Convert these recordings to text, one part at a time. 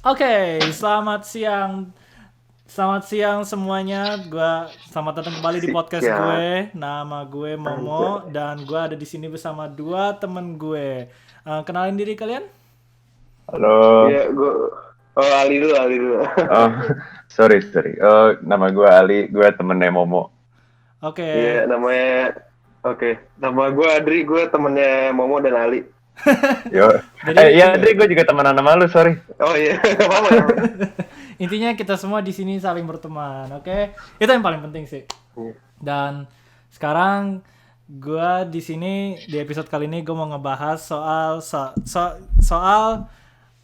Oke, selamat siang. Selamat siang semuanya. Selamat datang kembali di podcast Ya, gue. Nama gue Momo anjay. dan gue ada di sini bersama dua temen gue. Kenalin diri kalian? Iya, Halo, Ali dulu. oh sorry. Nama gue Ali, gue temennya Momo. Iya, Oke. oke. Nama gue Adri, gue temennya Momo dan Ali. Yo, Jadi iya Dri, gue juga temenan sama lu, sorry. Oh iya, apa? intinya kita semua di sini saling berteman. Oke, itu yang paling penting sih. Dan sekarang gue di sini di episode kali ini gue mau ngebahas soal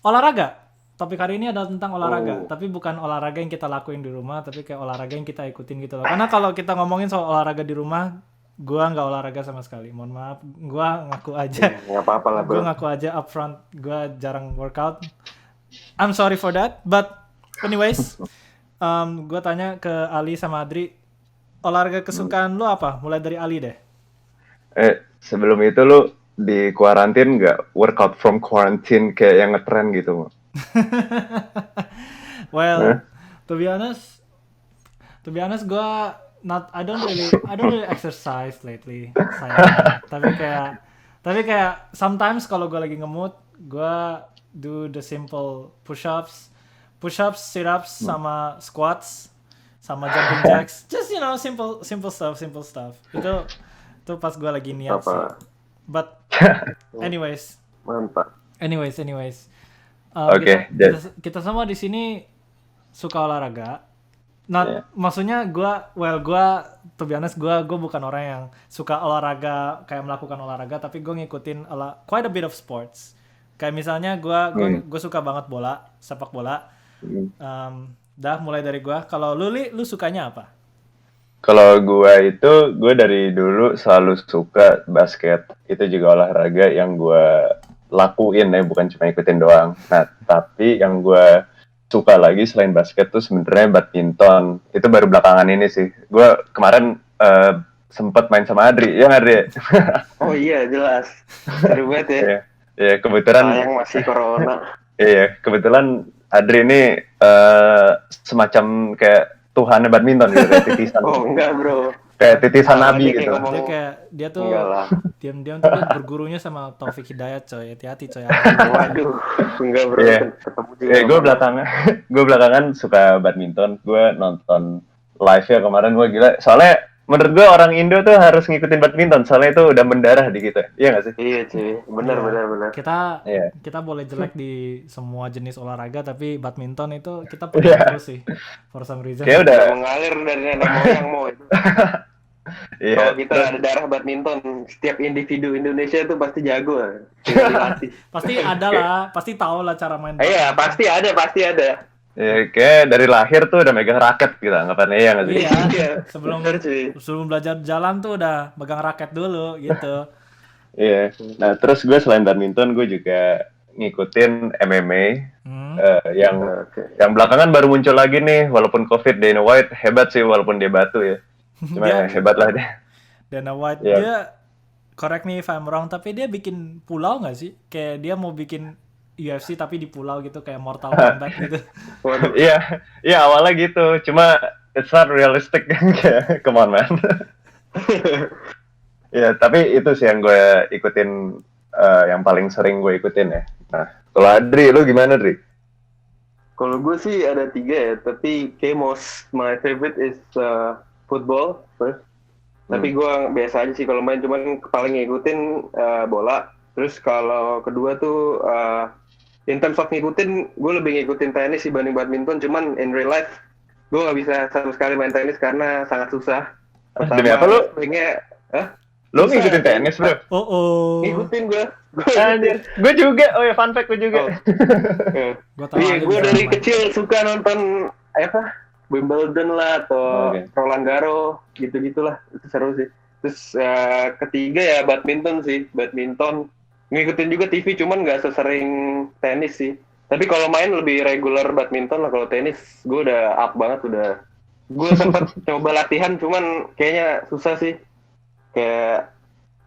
olahraga. Topik hari ini adalah tentang olahraga, tapi bukan olahraga yang kita lakuin di rumah, tapi kayak olahraga yang kita ikutin gitu loh. Karena kalau kita ngomongin soal olahraga di rumah, gue nggak olahraga sama sekali. Mohon maaf, gue ngaku aja. Nggak apa-apa lah, Gue bro. ngaku aja upfront, gue jarang workout. I'm sorry for that, but anyways, gue tanya ke Ali sama Adri, olahraga kesukaan lo apa? Mulai dari Ali deh. Sebelum itu lu di kuarantin nggak workout from quarantine kayak yang ngetren gitu, Mo? Hah? Well, to be honest, gue I don't really exercise lately, sayangnya. Tapi kayak sometimes kalau gue lagi nge-mood, gue do the simple push-ups, sit-ups, sama squats, sama jumping jacks. Just simple stuff. Itu pas gue lagi niat sih. Apa? But anyways, Mantap. anyways. Oke, Kita semua di sini suka olahraga. Nah, Iya. maksudnya gue to be honest, gue bukan orang yang suka olahraga, kayak melakukan olahraga, tapi gue ngikutin quite a bit of sports. Kayak misalnya gue suka banget sepak bola. Mulai dari gue. Kalau lu sukanya apa? Kalau gue dari dulu selalu suka basket. Itu juga olahraga yang gue lakuin ya, bukan cuma ikutin doang. Nah, tapi yang gue suka lagi selain basket tuh sebenarnya badminton. Itu baru belakangan ini sih. Gue kemarin sempet main sama Adri, ya nggak, Adri? Oh iya, jelas. Seru banget ya. Iya, kebetulan. Sayang masih corona. Iya, kebetulan Adri ini semacam kayak Tuhannya badminton gitu, kayak titisan. Oh enggak, bro. Kayak titisan Sama Nabi aja kayak gitu. ngomong. Dia tuh Enggak lah. diam-diam tuh dia bergurunya sama Taufik Hidayat, coy. Hati-hati, coy. Waduh, enggak, bro. Iya. Ketemu juga. Gue belakangan suka badminton. Gue nonton live-nya kemarin, gue gila. Soalnya menurut gue orang Indo tuh harus ngikutin badminton, soalnya itu udah mendarah di kita. Iya nggak sih? Iya, cuy. Benar. Kita kita boleh jelek di semua jenis olahraga, tapi badminton itu kita perlu Iya. terus sih, for some reason. Kayak udah. Udah mengalir dari nenek moyang mau itu. Iya. Kalau kita ada darah badminton, setiap individu Indonesia itu pasti jago lah. Tinggal dilatih. Pasti ada lah, pasti tahu lah cara main. Iya, pasti ada. Ya, kayak dari lahir tuh udah megang raket gitu, anggapannya ya nggak sih? Iya, sebelum Bener, cuy. belajar jalan tuh udah megang raket dulu gitu. Iya. Nah, terus gue selain badminton, gue juga ngikutin MMA yang Oke. belakangan baru muncul lagi nih, walaupun COVID. Dana White hebat sih, walaupun dia batu ya. Cuma Dia- hebat lah dia. Dana White Iya. dia, correct me if I'm wrong, tapi dia bikin pulau nggak sih? Kayak dia mau bikin UFC tapi di pulau gitu, kayak Mortal Kombat gitu. Waduh. Iya awalnya gitu. Cuma it's not realistic kan, kayak come on man. Iya, tapi itu sih yang gue ikutin, yang paling sering gue ikutin ya. Nah, kalau Adri, lu gimana, Adri? Kalau gue sih ada 3 ya, tapi kayak my favorite is football first. Tapi gue biasa aja sih kalau main, cuman paling ngikutin bola. Terus kalau kedua tuh in terms of ngikutin, gue lebih ngikutin tenis dibanding badminton. Cuman in real life gue nggak bisa sama sekali main tenis karena sangat susah. Demi apa lu? Swingnya, Lu Susah. ngikutin tenis, bro? Oh. ngikutin gue. Anjir, gue juga. Oh ya, fun fact gue juga. Gua tahu Iya, Ali gue bisa dari main. kecil suka nonton Wimbledon lah atau Oke. Roland Garros gitu-gitulah, itu seru sih. Terus ketiga ya badminton sih, ngikutin juga TV, cuman nggak sesering tenis sih. Tapi kalau main lebih regular badminton lah. Kalau tenis gue udah up banget, gue sempat coba latihan, cuman kayaknya susah sih. Kayak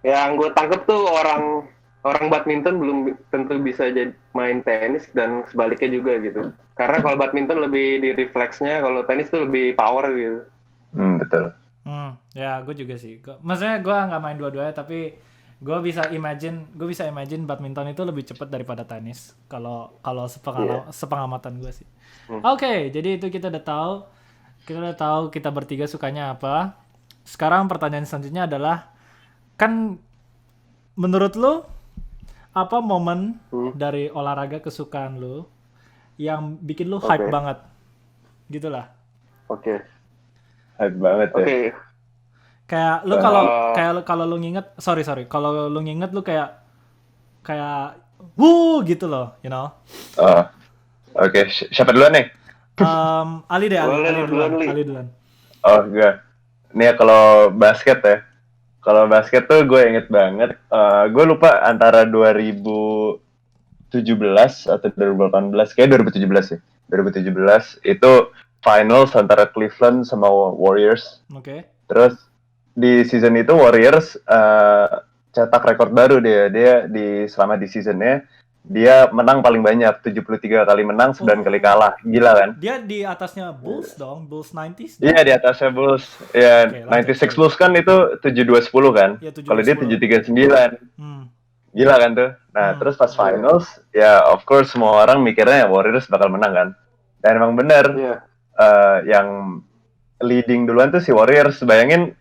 yang gue tangkep tuh orang orang badminton belum tentu bisa jadi main tenis dan sebaliknya juga gitu. Karena kalau badminton lebih di refleksnya, kalau tenis tuh lebih power gitu. Betul. Ya gue juga sih. Maksudnya gue nggak main dua-duanya, tapi gue bisa imagine badminton itu lebih cepat daripada tenis. Kalau sepengamatan gue sih. Oke, jadi itu kita udah tahu kita bertiga sukanya apa. Sekarang pertanyaan selanjutnya adalah, kan menurut lu apa momen dari olahraga kesukaan lu yang bikin lu hype banget? Gitulah. Oke. Hype banget ya. Oke. Kayak lu kalau lu nginget, kalau lu nginget lu kayak gitu loh, you know. Oke. Siapa duluan nih? Ali Boleh, Ali duluan. Oh, gue. Ini ya kalau basket ya. Kalau basket tuh gue inget banget. Gue lupa antara 2017 atau 2018. Kayak 2017 ya. 2017 itu finals antara Cleveland sama Warriors. Oke. Terus di season itu Warriors cetak rekor baru dia selama di seasonnya dia menang paling banyak, 73 kali menang, 9 kali kalah. Gila kan? Dia di atasnya Bulls dong, Bulls 90s. Iya, di atasnya Bulls. Ya, 96 Bulls kan itu 72-10 kan? Ya, kalau dia 739. Gila kan tuh? Nah, terus pas finals, ya of course semua orang mikirnya Warriors bakal menang kan? Dan emang bener, yang leading duluan tuh si Warriors. Bayangin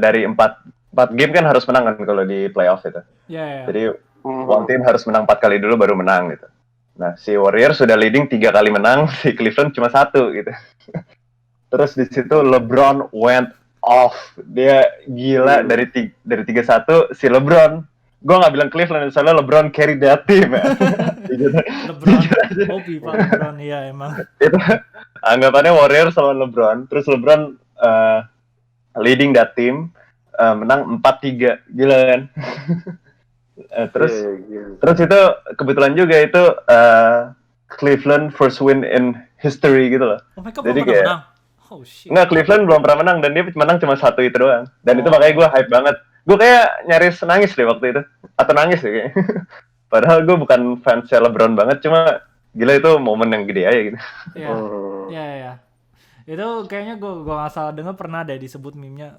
dari 4 game kan harus menang kan kalau di playoff itu. Jadi one team harus menang 4 kali dulu baru menang gitu. Nah, si Warriors sudah leading 3 kali menang, si Cleveland cuma 1 gitu. Terus di situ LeBron went off. Dia gila dari 3-1 si LeBron. Gue nggak bilang Cleveland, soalnya LeBron carry that team ya. LeBron, iya emang. Itu anggapannya Warriors sama LeBron. Terus LeBron leading that team, menang 4-3. Gila kan? Terus itu kebetulan juga itu Cleveland first win in history gitu loh. Mereka belum pernah menang. Oh shit. Nggak, Cleveland belum pernah menang dan dia menang cuma 1 itu doang. Dan itu makanya gue hype banget. Gue kayak nyaris nangis deh waktu itu. Atau nangis deh kayaknya. Padahal gue bukan fans LeBron banget, cuma gila itu momen yang gede aja gitu. Iya. Itu kayaknya gue nggak salah dengar pernah deh disebut meme-nya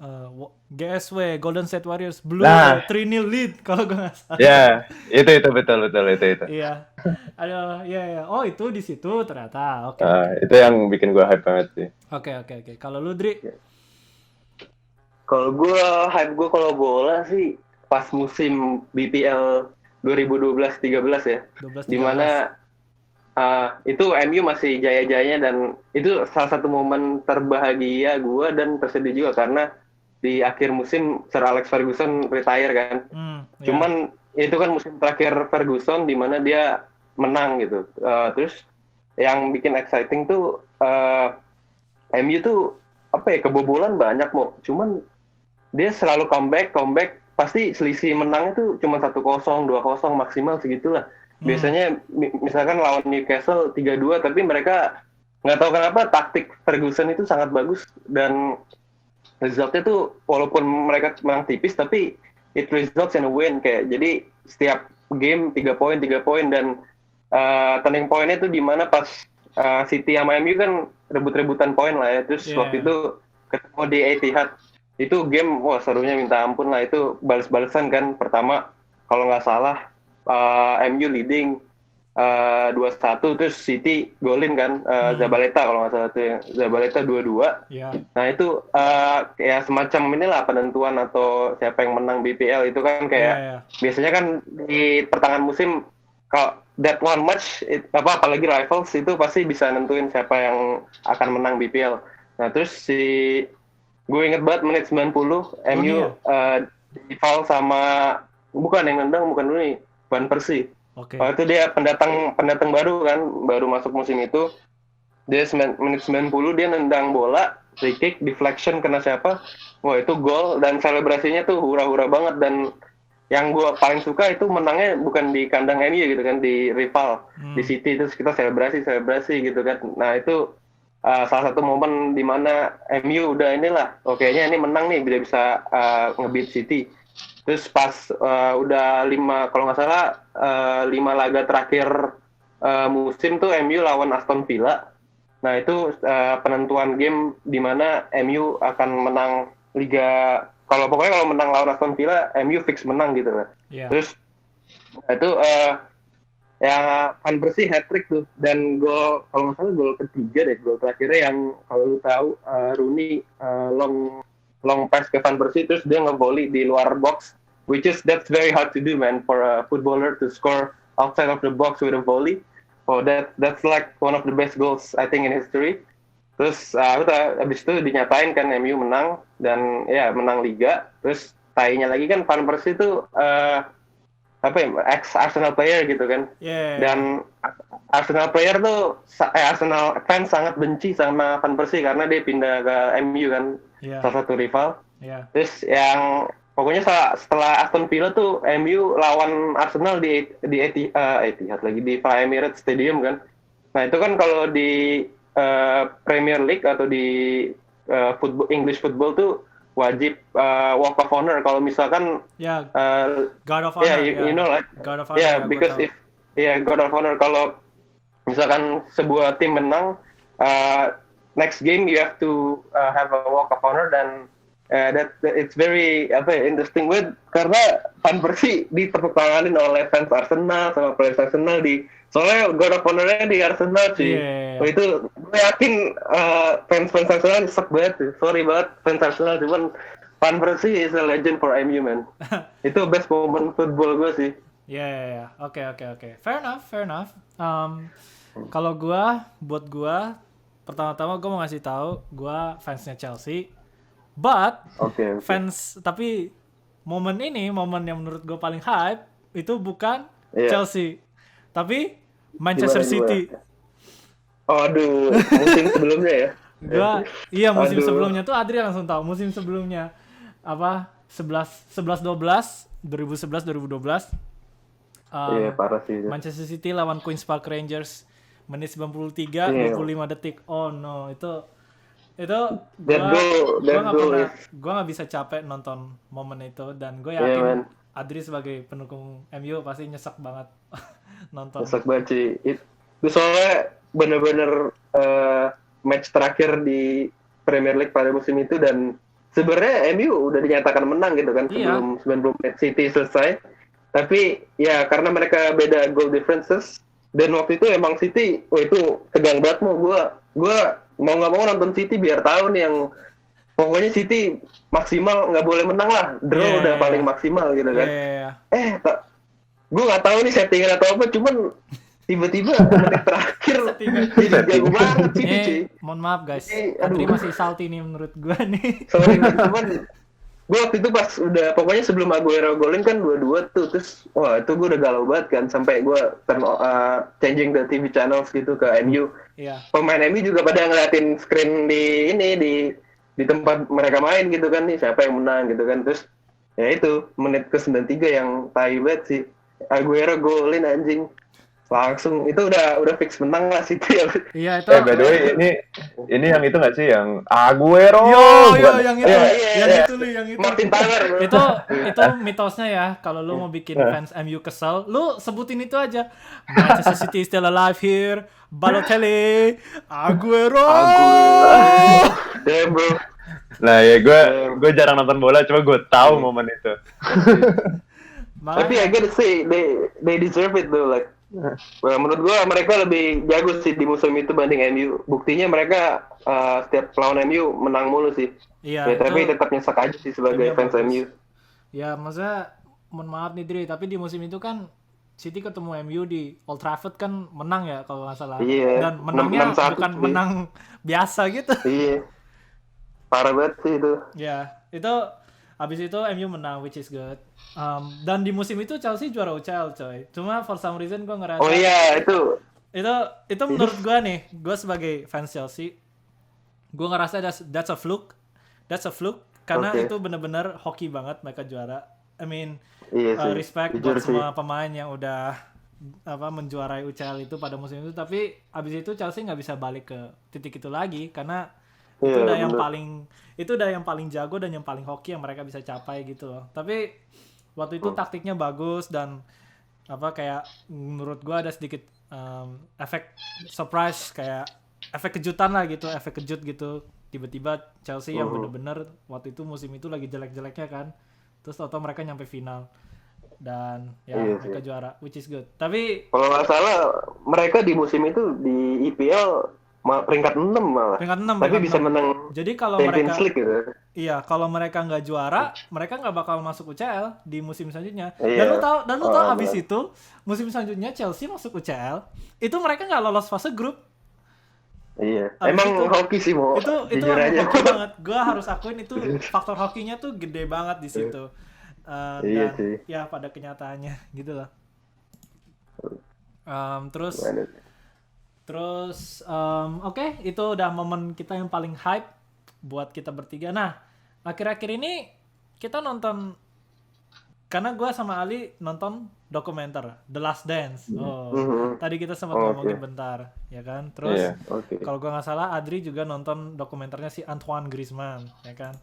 GSW Golden State Warriors Blue 3-0 lead kalau gue nggak salah. Ya, itu betul itu. Iya. Aduh, iya. Oh, itu di situ ternyata. Oke. Itu yang bikin gue hype banget sih. Oke. Kalau lu, Dri? Kalau gue hype gue kalau bola sih pas musim BPL 2012-13 ya. 12-13. Dimana itu MU masih jaya-jayanya dan itu salah satu momen terbahagia gue dan tersedih juga karena di akhir musim Sir Alex Ferguson retire kan. Cuman itu kan musim terakhir Ferguson di mana dia menang gitu. Terus yang bikin exciting tuh MU tuh kebobolan banyak mau. Cuman dia selalu comeback pasti selisih menangnya tuh cuma 1-0, 2-0 maksimal segitulah. Biasanya misalkan lawan Newcastle 3-2 tapi mereka nggak tahu kenapa taktik Ferguson itu sangat bagus dan resultnya tuh walaupun mereka menang tipis tapi it results in a win kayak jadi setiap game 3 poin dan turning pointnya tuh di mana pas City sama MU kan rebut-rebutan poin lah ya terus waktu itu ketemu di Etihad itu game serunya minta ampun lah itu balas-balasan kan pertama kalau nggak salah MU leading 2-1 terus City golin kan Zabaleta kalau nggak salah tuh Zabaleta 2-2. Nah itu kayak semacam inilah penentuan atau siapa yang menang BPL itu kan kayak biasanya kan di pertengahan musim kalau that one match apalagi rivals itu pasti bisa nentuin siapa yang akan menang BPL. Nah terus gue inget banget menit 90 MU di foul sama bukan yang nendang bukan dulu nih Van Persie. Waktu dia pendatang baru kan, baru masuk musim itu. Dia menit 90 dia nendang bola, free kick, deflection kena siapa? Wah itu gol dan selebrasinya tuh hura-hura banget dan yang gue paling suka itu menangnya bukan di kandang MU gitu kan, di rival di City terus kita selebrasi gitu kan. Nah itu salah satu momen di mana MU udah inilah, kayaknya ini menang nih bisa nge-beat City. Terus pas udah 5 kalau nggak salah 5 laga terakhir musim tuh MU lawan Aston Villa. Nah itu penentuan game di mana MU akan menang Liga. Pokoknya kalau menang lawan Aston Villa, MU fix menang gitu lah. Iya. Terus itu ya Van Persie hat-trick tuh, dan gol kalau nggak salah gol ketiga deh, gol terakhirnya yang kalau lu tahu Rooney long pass ke Van Persie terus dia nge-volley di luar box, which is that's very hard to do man for a footballer to score outside of the box with a volley. Oh that's like one of the best goals I think in history. Terus abis itu dinyatain kan MU menang dan ya menang Liga. Terus tainya lagi kan Van Persie itu ex Arsenal player gitu kan. Yeah. Dan Arsenal player tuh Arsenal fans sangat benci sama Van Persie karena dia pindah ke MU kan, salah satu rival. Terus yang pokoknya setelah Aston Villa tuh MU lawan Arsenal di Etihad lagi, di Emirates Stadium kan. Nah itu kan kalau di Premier League atau di English football tuh wajib walk of honor kalau misalkan God of honor, you know like God of honor, because if God of honor kalau misalkan sebuah tim menang next game you have to have a walk of honor, dan that it's very interesting karena Van Persie ditepuk tanganin oleh fans Arsenal sama players Arsenal soalnya God of Honor-nya di Arsenal sih. Itu gue yakin fans Arsenal nyesek banget tuh. Sorry banget fans Arsenal, cuman Van Persie is a legend for MU man. Itu best moment football gue sih. Oke. Fair enough. Kalau buat gue pertama-tama gue mau ngasih tahu gue fansnya Chelsea. But fans, tapi momen yang menurut gue paling hype itu bukan Chelsea, tapi Manchester City. Aduh, musim sebelumnya ya. Musim sebelumnya tuh Adri langsung tahu. Musim sebelumnya 2011 2012. Parah sih. Manchester City lawan Queen's Park Rangers menit 93 25 detik. Oh no, itu gue nggak bisa capek nonton momen itu, dan gue yakin Adri sebagai pendukung MU pasti nyesek banget nonton. Nyesek banget sih. Itu soalnya bener-bener match terakhir di Premier League pada musim itu, dan sebenarnya MU udah dinyatakan menang gitu kan sebelum 90 menit City selesai. Tapi ya karena mereka beda goal differences, dan waktu itu emang City, itu tegang banget gue mau nggak mau nonton City biar tahu nih yang pokoknya City maksimal nggak boleh menang lah, draw udah paling maksimal gitu kan. Gue nggak tahu nih settingan atau apa, cuman tiba-tiba menit terakhir jadi jago banget City cuy. Mohon maaf guys, Adri masih salty nih menurut gue nih. Sorry cuman gue waktu itu pas udah pokoknya sebelum Aguero golin kan 2-2 tuh, terus itu gue udah galau banget kan, sampai gue changing the TV channels gitu ke MU. Pemain MU juga pada ngeliatin screen di tempat mereka main gitu kan, nih siapa yang menang gitu kan. Terus ya itu menit ke 93 yang tai banget sih, Aguero golin anjing, langsung itu udah fix menang lah City. Iya itu. By the way ini yang itu nggak sih yang Aguero? Yang itu Martin Tyler. Itu mitosnya ya. Kalau lu mau bikin fans MU kesel, lu sebutin itu aja. Manchester City still alive here. Balotelli, Aguero. Damn bro. Nah ya gue jarang nonton bola, cuma gue tahu momen itu. Tapi I gotta say they deserve it though, like. Menurut gue mereka lebih jago sih di musim itu banding MU. Buktinya mereka setiap lawan MU menang mulu sih. Tapi tetap nyesek aja sih sebagai fans MU. Ya maksudnya mohon maaf nih Dri, tapi di musim itu kan City ketemu MU di Old Trafford kan menang ya kalau nggak salah. Dan menangnya bukan menang biasa gitu. Parah banget sih itu. Itu abis itu MU menang, which is good. Dan di musim itu Chelsea juara UCL coy. Cuma for some reason gue ngerasa itu menurut gue nih, gue sebagai fans Chelsea, gue ngerasa that's a fluke karena itu benar-benar hoki banget mereka juara. I mean respect buat semua pemain yang udah menjuarai UCL itu pada musim itu. Tapi abis itu Chelsea nggak bisa balik ke titik itu lagi karena itu udah yang paling jago dan yang paling hoki yang mereka bisa capai gitu loh. Tapi waktu itu taktiknya bagus dan apa kayak menurut gue ada sedikit efek surprise kayak efek kejutan lah gitu, efek kejut gitu. Tiba-tiba Chelsea yang bener-bener waktu itu musim itu lagi jelek-jeleknya kan, terus atau mereka nyampe final dan ya mereka juara, which is good. Tapi kalau nggak salah mereka di musim itu di IPL peringkat 6 malah. Peringkat 6. Tapi bisa menang. Jadi kalau Champions mereka League gitu. Iya, kalau mereka nggak juara, mereka nggak bakal masuk UCL di musim selanjutnya. Iya. Dan lu tahu abis itu musim selanjutnya Chelsea masuk UCL, itu mereka nggak lolos fase grup. Iya. Abis Emang itu, hoki sih mau. Itu jujur aja. hoki banget. Gua harus akuin itu faktor hokinya tuh gede banget di situ. Iya Dan sih. ya pada kenyataannya gitu loh. Terus oke, itu udah momen kita yang paling hype buat kita bertiga. Nah, akhir-akhir ini kita nonton, karena gue sama Ali nonton dokumenter The Last Dance. Tadi kita sempat ngomongin bentar, ya kan? Terus kalau gue nggak salah, Adri juga nonton dokumenternya si Antoine Griezmann, ya kan?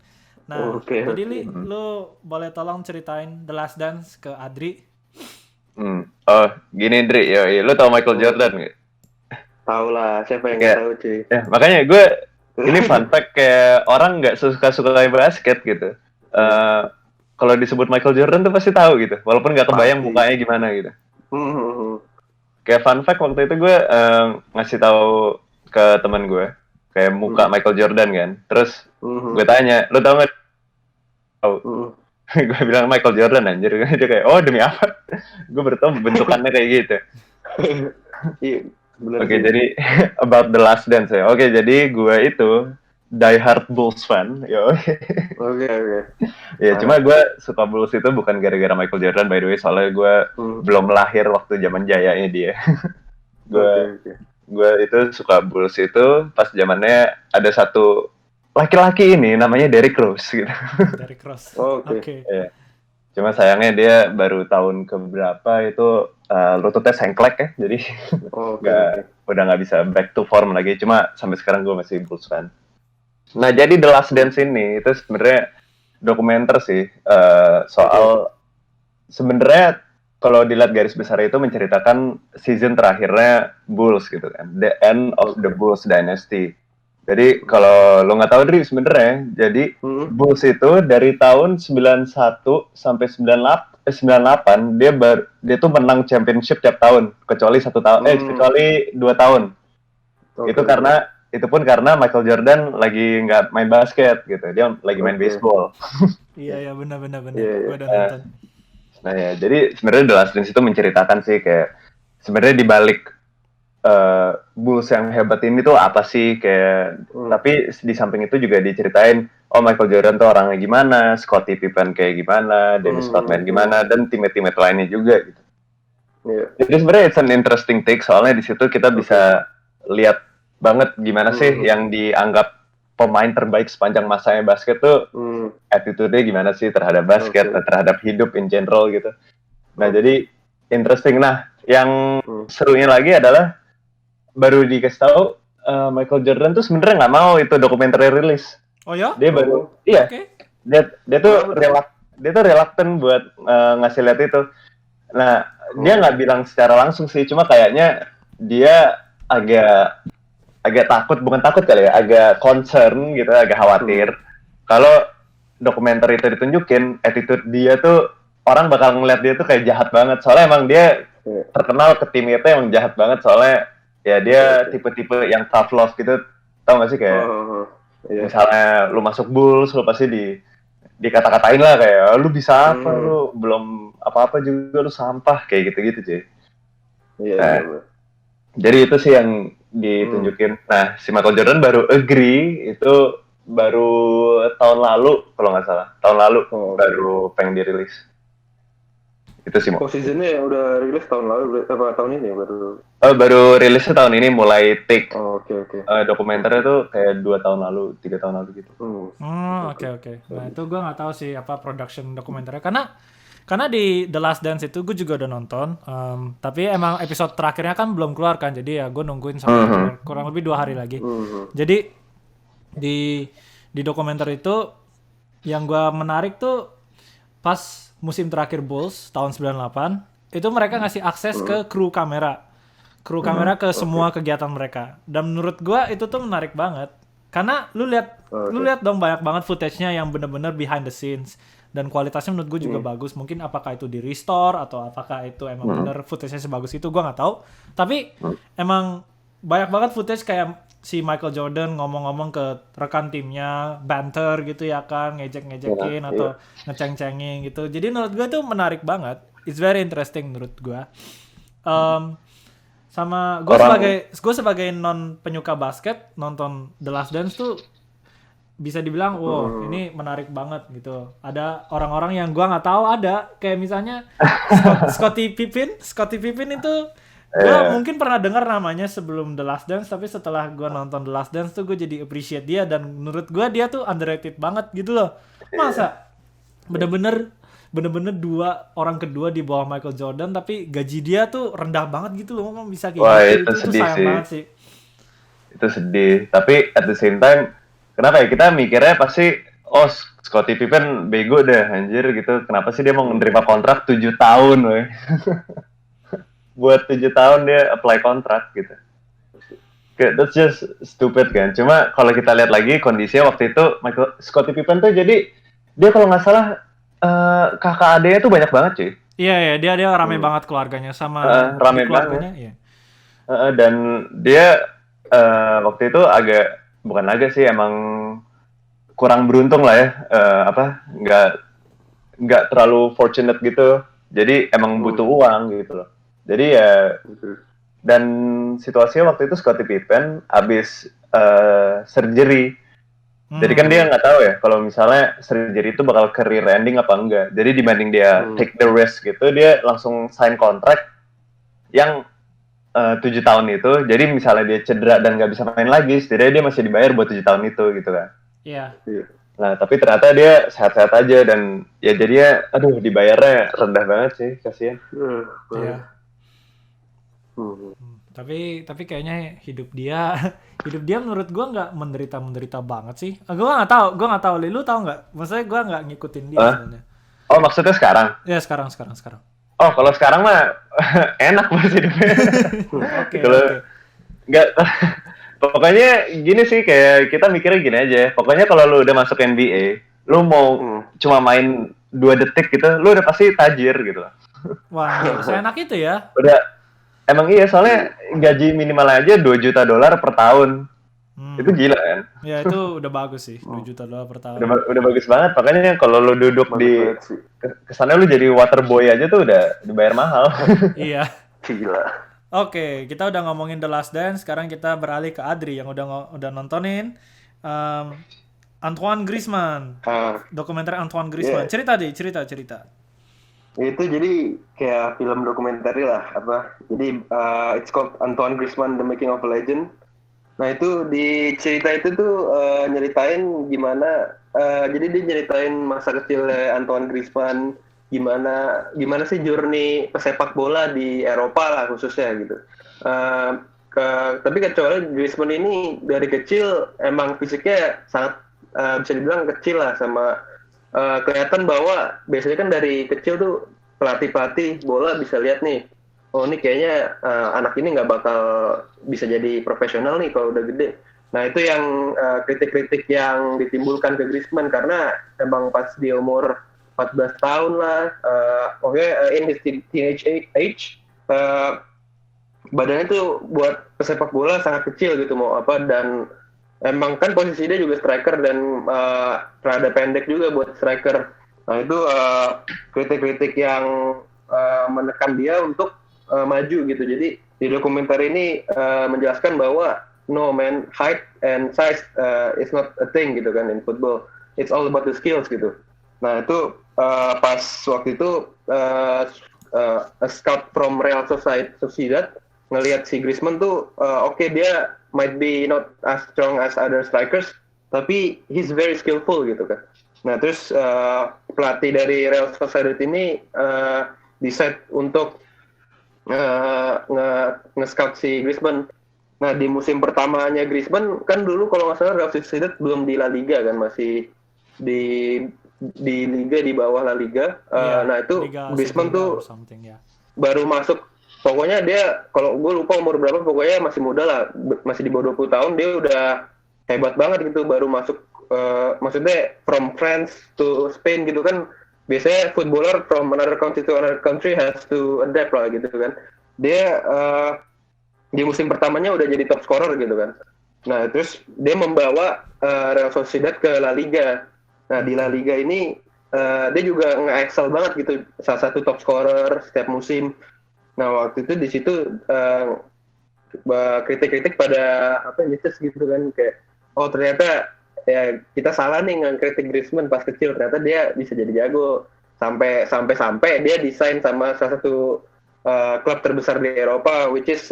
Nah, jadi lu boleh tolong ceritain The Last Dance ke Adri? Oh, gini Dri, lu tau Michael Jordan nggak? Tahu lah, siapa yang nggak tahu cuy. Ya, makanya gue ini fun fact kayak orang nggak suka basket gitu. Kalau disebut Michael Jordan tuh pasti tahu gitu, walaupun nggak kebayang mukanya gimana gitu. Kayak fun fact waktu itu gue ngasih tahu ke teman gue kayak muka Michael Jordan kan. Terus gue tanya, lo tau nggak? Tahu. Gue bilang Michael Jordan anjir. Dia kayak, oh demi apa? Gue baru tahu bentukannya kayak gitu. Iya. Oke, jadi about The Last Dance ya. Oke, jadi gue itu diehard Bulls fan. Oke. Ya, cuma gue suka Bulls itu bukan gara-gara Michael Jordan by the way, soalnya gue belum lahir waktu zaman jayanya dia. Gue itu suka Bulls itu pas zamannya ada satu laki-laki ini namanya Derrick Rose gitu. Derrick Rose. Oke. Ya. Cuma sayangnya dia baru tahun keberapa itu lututnya sengklek ya, jadi udah nggak bisa back to form lagi. Cuma sampai sekarang gue masih Bulls fan. Nah jadi The Last Dance ini itu sebenarnya dokumenter sih soal sebenarnya kalau dilihat garis besar itu menceritakan season terakhirnya Bulls gitu kan, the end of the Bulls dynasty. Jadi kalau lo nggak tahu Dri sebenarnya, jadi Bulls itu dari tahun 91 sampai 98 dia tuh menang championship tiap tahun kecuali kecuali 2 tahun. Itu pun karena Michael Jordan lagi nggak main basket gitu, dia lagi main baseball. Iya benar. Gue udah nonton. Nah ya, jadi sebenarnya The Last Dance itu menceritakan sih kayak sebenarnya di balik Bulls yang hebat ini tuh apa sih kayak tapi di samping itu juga diceritain Michael Jordan tuh orangnya gimana, Scottie Pippen kayak gimana, Dennis Rodman gimana, dan teammate lainnya juga gitu. Jadi sebenarnya it's an interesting take soalnya di situ kita bisa lihat banget gimana sih yang dianggap pemain terbaik sepanjang masanya basket tuh attitude-nya gimana sih terhadap basket, terhadap hidup in general gitu. Nah jadi interesting. Nah yang serunya lagi adalah baru dikasih tahu Michael Jordan tuh sebenarnya nggak mau itu dokumenter rilis. Oh ya? Dia baru dia tuh reluctant buat ngasih lihat itu. Nah dia nggak bilang secara langsung sih, cuma kayaknya dia agak takut, bukan takut kali ya, agak concern gitu, agak khawatir kalau dokumenter itu ditunjukin attitude dia tuh orang bakal ngeliat dia tuh kayak jahat banget, soalnya emang dia terkenal ke tim itu emang jahat banget soalnya. Ya dia tipe-tipe yang tough love gitu, tau gak sih kayak misalnya lu masuk Bulls, lu pasti dikata-katain lah kayak lu bisa apa, lu belum apa-apa juga, lu sampah kayak gitu-gitu cuy. Jadi itu sih yang ditunjukin. Nah si Michael Jordan baru agree itu baru tahun lalu kalau nggak salah, baru pengen dirilis. Itu sih mau. Seasonnya udah rilis tahun lalu apa tahun ini baru? Baru rilisnya tahun ini mulai take. Oke. Dokumenternya tuh kayak 2 tahun lalu, 3 tahun lalu gitu. Oke. Nah itu gue nggak tahu sih apa production dokumenternya karena di The Last Dance itu gue juga udah nonton. Tapi emang episode terakhirnya kan belum keluar kan, jadi ya gue nungguin sampai kurang lebih 2 hari lagi. Jadi di dokumenter itu yang gue menarik tuh pas musim terakhir Bulls tahun 98 itu mereka ngasih akses ke kru kamera ke semua kegiatan mereka. Dan menurut gua itu tuh menarik banget. Karena lu lihat dong banyak banget footage-nya yang bener-bener behind the scenes dan kualitasnya menurut gue juga bagus. Mungkin apakah itu di restore atau apakah itu emang bener footage-nya sebagus itu gua nggak tahu. Tapi emang banyak banget footage kayak si Michael Jordan ngomong-ngomong ke rekan timnya, banter gitu ya kan, ngejek-ngejekin atau ngeceng-cengin gitu. Jadi menurut gue tuh menarik banget. It's very interesting menurut gue. Sama gue sebagai non penyuka basket nonton The Last Dance tuh bisa dibilang wow ini menarik banget gitu. Ada orang-orang yang gue nggak tahu ada kayak misalnya Scottie Pippen itu gue mungkin pernah dengar namanya sebelum The Last Dance, tapi setelah gue nonton The Last Dance tuh gue jadi appreciate dia dan menurut gue dia tuh underrated banget gitu loh. Masa bener-bener dua orang kedua di bawah Michael Jordan tapi gaji dia tuh rendah banget gitu loh, bisa kayak wah, gitu. itu sedih sayang sih. banget sih. Itu sedih. Tapi at the same time, kenapa ya kita mikirnya pasti, Scottie Pippen bego deh anjir gitu. Kenapa sih dia mau menerima kontrak 7 tahun, weh? Buat 7 tahun dia apply kontrak gitu. That's just stupid kan. Cuma kalau kita lihat lagi kondisinya waktu itu Scottie Pippen tuh jadi dia kalau nggak salah kakak adeknya tuh banyak banget cuy. Iya dia rame banget keluarganya sama rame keluarganya. banget. Iya. Dan dia waktu itu bukan sih emang kurang beruntung lah ya, nggak terlalu fortunate gitu. Jadi emang butuh uang gitu loh. Jadi ya dan situasinya waktu itu Scottie Pippen abis surgery. Jadi kan dia nggak tahu ya kalau misalnya surgery itu bakal career ending apa enggak. Jadi dibanding dia take the risk gitu, dia langsung sign kontrak yang 7 tahun itu. Jadi misalnya dia cedera dan nggak bisa main lagi, setidaknya dia masih dibayar buat 7 tahun itu gitu kan. Iya. Nah tapi ternyata dia sehat-sehat aja dan ya jadinya dibayarnya rendah banget sih, kasihan. Iya. Tapi kayaknya hidup dia menurut gue nggak menderita banget sih. Gue nggak tahu. Lu tahu nggak? Maksudnya gue nggak ngikutin dia sebenarnya. Oh maksudnya sekarang? Ya sekarang. Oh kalau sekarang mah enak banget hidupnya. Oke. Nggak. Pokoknya gini sih, kayak kita mikirnya gini aja. Pokoknya kalau lu udah masuk NBA, lu mau cuma main 2 detik gitu, lu udah pasti tajir gitu. Wah, seenak itu ya? Udah. Emang iya, soalnya gaji minimal aja $2 juta per tahun. Itu gila kan? Ya itu udah bagus sih, $2 juta per tahun. Udah bagus banget, makanya kalau lu duduk kesana lu jadi water boy aja tuh udah dibayar mahal. Iya. Gila. Oke, kita udah ngomongin The Last Dance, sekarang kita beralih ke Adri yang udah nontonin Antoine Griezmann. Dokumenter Antoine Griezmann. Cerita. Itu jadi kayak film dokumenter lah jadi it's called Antoine Griezmann The Making of a Legend. Nah itu di cerita itu tuh nyeritain gimana jadi dia nyeritain masa kecil Antoine Griezmann, gimana sih journey pesepak bola di Eropa lah khususnya gitu. Tapi kecuali Griezmann ini dari kecil emang fisiknya sangat bisa dibilang kecil lah, sama kelihatan bahwa biasanya kan dari kecil tuh pelatih bola bisa lihat nih, oh ini kayaknya anak ini nggak bakal bisa jadi profesional nih kalau udah gede. Nah itu yang kritik-kritik yang ditimbulkan ke Griezmann, karena emang pas di umur 14 tahun lah, in his teenage age, badannya tuh buat pesepak bola sangat kecil gitu dan emang kan posisi dia juga striker dan rada pendek juga buat striker. Nah itu kritik-kritik yang menekan dia untuk maju gitu. Jadi di dokumenter ini menjelaskan bahwa no man, height and size is not a thing gitu kan in football. It's all about the skills gitu. Nah itu pas waktu itu a scout from Real Sociedad ngelihat si Griezmann tuh dia might be not as strong as other strikers, tapi he's very skillful gitu kan. Nah terus pelatih dari Real Sociedad ini decide untuk nge-scout si Griezmann. Nah di musim pertamanya Griezmann kan dulu kalau nggak salah Real Sociedad belum di La Liga kan, masih di di liga di bawah La Liga. Iya, Nah itu Liga Griezmann Segunda tuh or something ya. baru masuk. Pokoknya dia, kalau gue lupa umur berapa, pokoknya masih muda lah, masih di bawah 20 tahun, dia udah hebat banget gitu, baru masuk, maksudnya from France to Spain gitu kan, biasanya footballer from another country to another country has to adapt lah gitu kan. Dia di musim pertamanya udah jadi top scorer gitu kan. Nah terus dia membawa Real Sociedad ke La Liga. Nah di La Liga ini dia juga nge-excel banget gitu, salah satu top scorer setiap musim. Nah waktu itu di situ kritik-kritik pada apa Nietzsche gitu kan, kayak oh ternyata ya kita salah nih ngekritik Griezmann pas kecil, ternyata dia bisa jadi jago sampai dia desain sama salah satu klub terbesar di Eropa, which is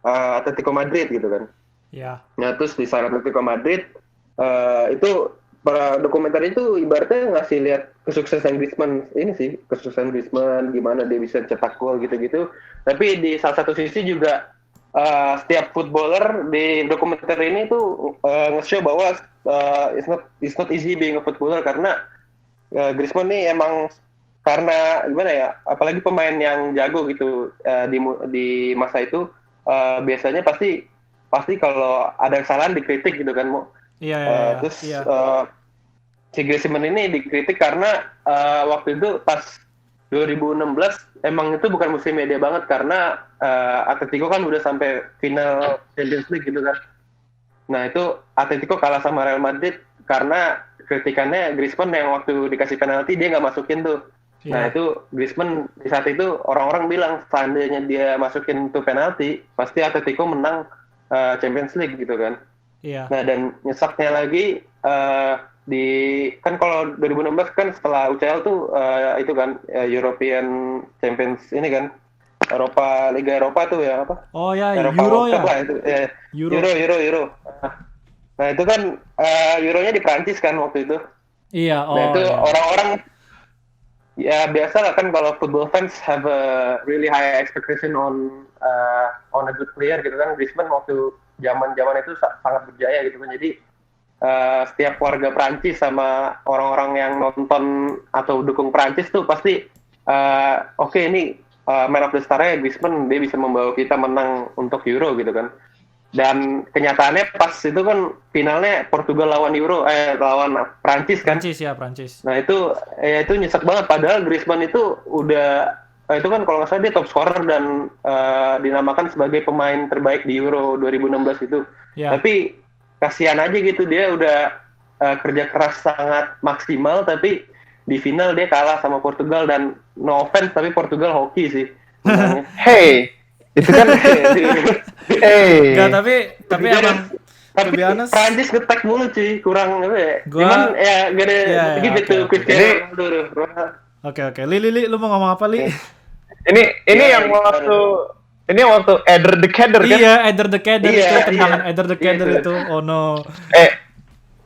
Atletico Madrid gitu kan. Iya. Nah terus di saat Atletico Madrid itu para dokumenter itu ibaratnya ngasih lihat kesuksesan Griezmann ini sih, kesuksesan Griezmann gimana dia bisa cetak gol gitu-gitu. Tapi di salah satu sisi juga setiap footballer di dokumenter ini tuh nge-show bahwa it's not easy being a footballer, karena Griezmann nih emang karena gimana ya, apalagi pemain yang jago gitu di masa itu biasanya pasti kalau ada kesalahan dikritik gitu kan, Mo. Iya. Terus si Griezmann ini dikritik karena waktu itu pas 2016 emang itu bukan musimnya dia banget, karena Atletico kan udah sampai final Champions League gitu kan. Nah itu Atletico kalah sama Real Madrid karena kritikannya Griezmann yang waktu dikasih penalti dia nggak masukin tuh. Nah itu Griezmann di saat itu orang-orang bilang seandainya dia masukin tuh penalti pasti Atletico menang Champions League gitu kan. Iya. Nah dan nyesaknya lagi di kan kalau 2016 kan setelah UCL tuh itu kan European Champions ini kan, Liga Eropa tuh ya apa? Oh ya, Eropa Euro World ya. Cup lah itu. Euro. Nah itu kan Euronya di Prancis kan waktu itu. Iya. Oh. Nah itu iya. orang-orang ya biasa lah kan, kalau football fans have a really high expectation on a good player gitu kan. Griezmann waktu zaman itu sangat berjaya gitu kan. Jadi setiap warga Prancis sama orang-orang yang nonton atau dukung Prancis tuh pasti oke, ini man of the star-nya Griezmann, dia bisa membawa kita menang untuk Euro gitu kan. Dan kenyataannya pas itu kan finalnya Portugal lawan Prancis kan. Prancis. Nah itu nyesek banget, padahal Griezmann itu udah itu kan kalau nggak salah dia top scorer dan dinamakan sebagai pemain terbaik di Euro 2016 itu. Yeah. Tapi kasihan aja gitu, dia udah kerja keras sangat maksimal tapi di final dia kalah sama Portugal, dan no offense tapi Portugal hoki sih. Hey, itu kan Enggak, tapi emang tapi Prancis ngetek mulu cuy, kurang apa ya. Cuman ya gak ada gitu Cristiano Ronaldo. Oke. Li, lu mau ngomong apa, Li? Ini yang waktu Eder the Keder kan? Iya, Eder the Keder itu, tendangan Eder the Keder itu. Oh no.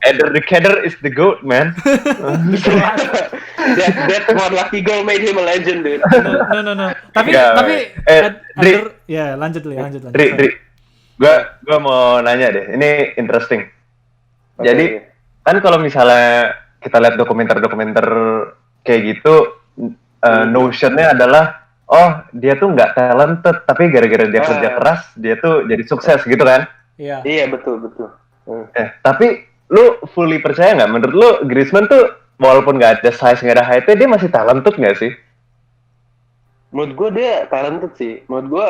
Eder the Keder is the GOAT, man. That one lucky goal made him a legend, dude. No. Tapi Eder, ya lanjut. Dri. Gua mau nanya deh. Ini interesting. Okay. Jadi kan kalau misalnya kita lihat dokumenter kayak gitu, notionnya adalah dia tuh nggak talented, tapi gara-gara dia kerja keras dia tuh jadi sukses gitu kan? Iya betul. Tapi lu fully percaya nggak? Menurut lu Griezmann tuh walaupun nggak ada size, nggak ada height-nya, dia masih talented nggak sih? Menurut gue dia talented sih. Menurut gue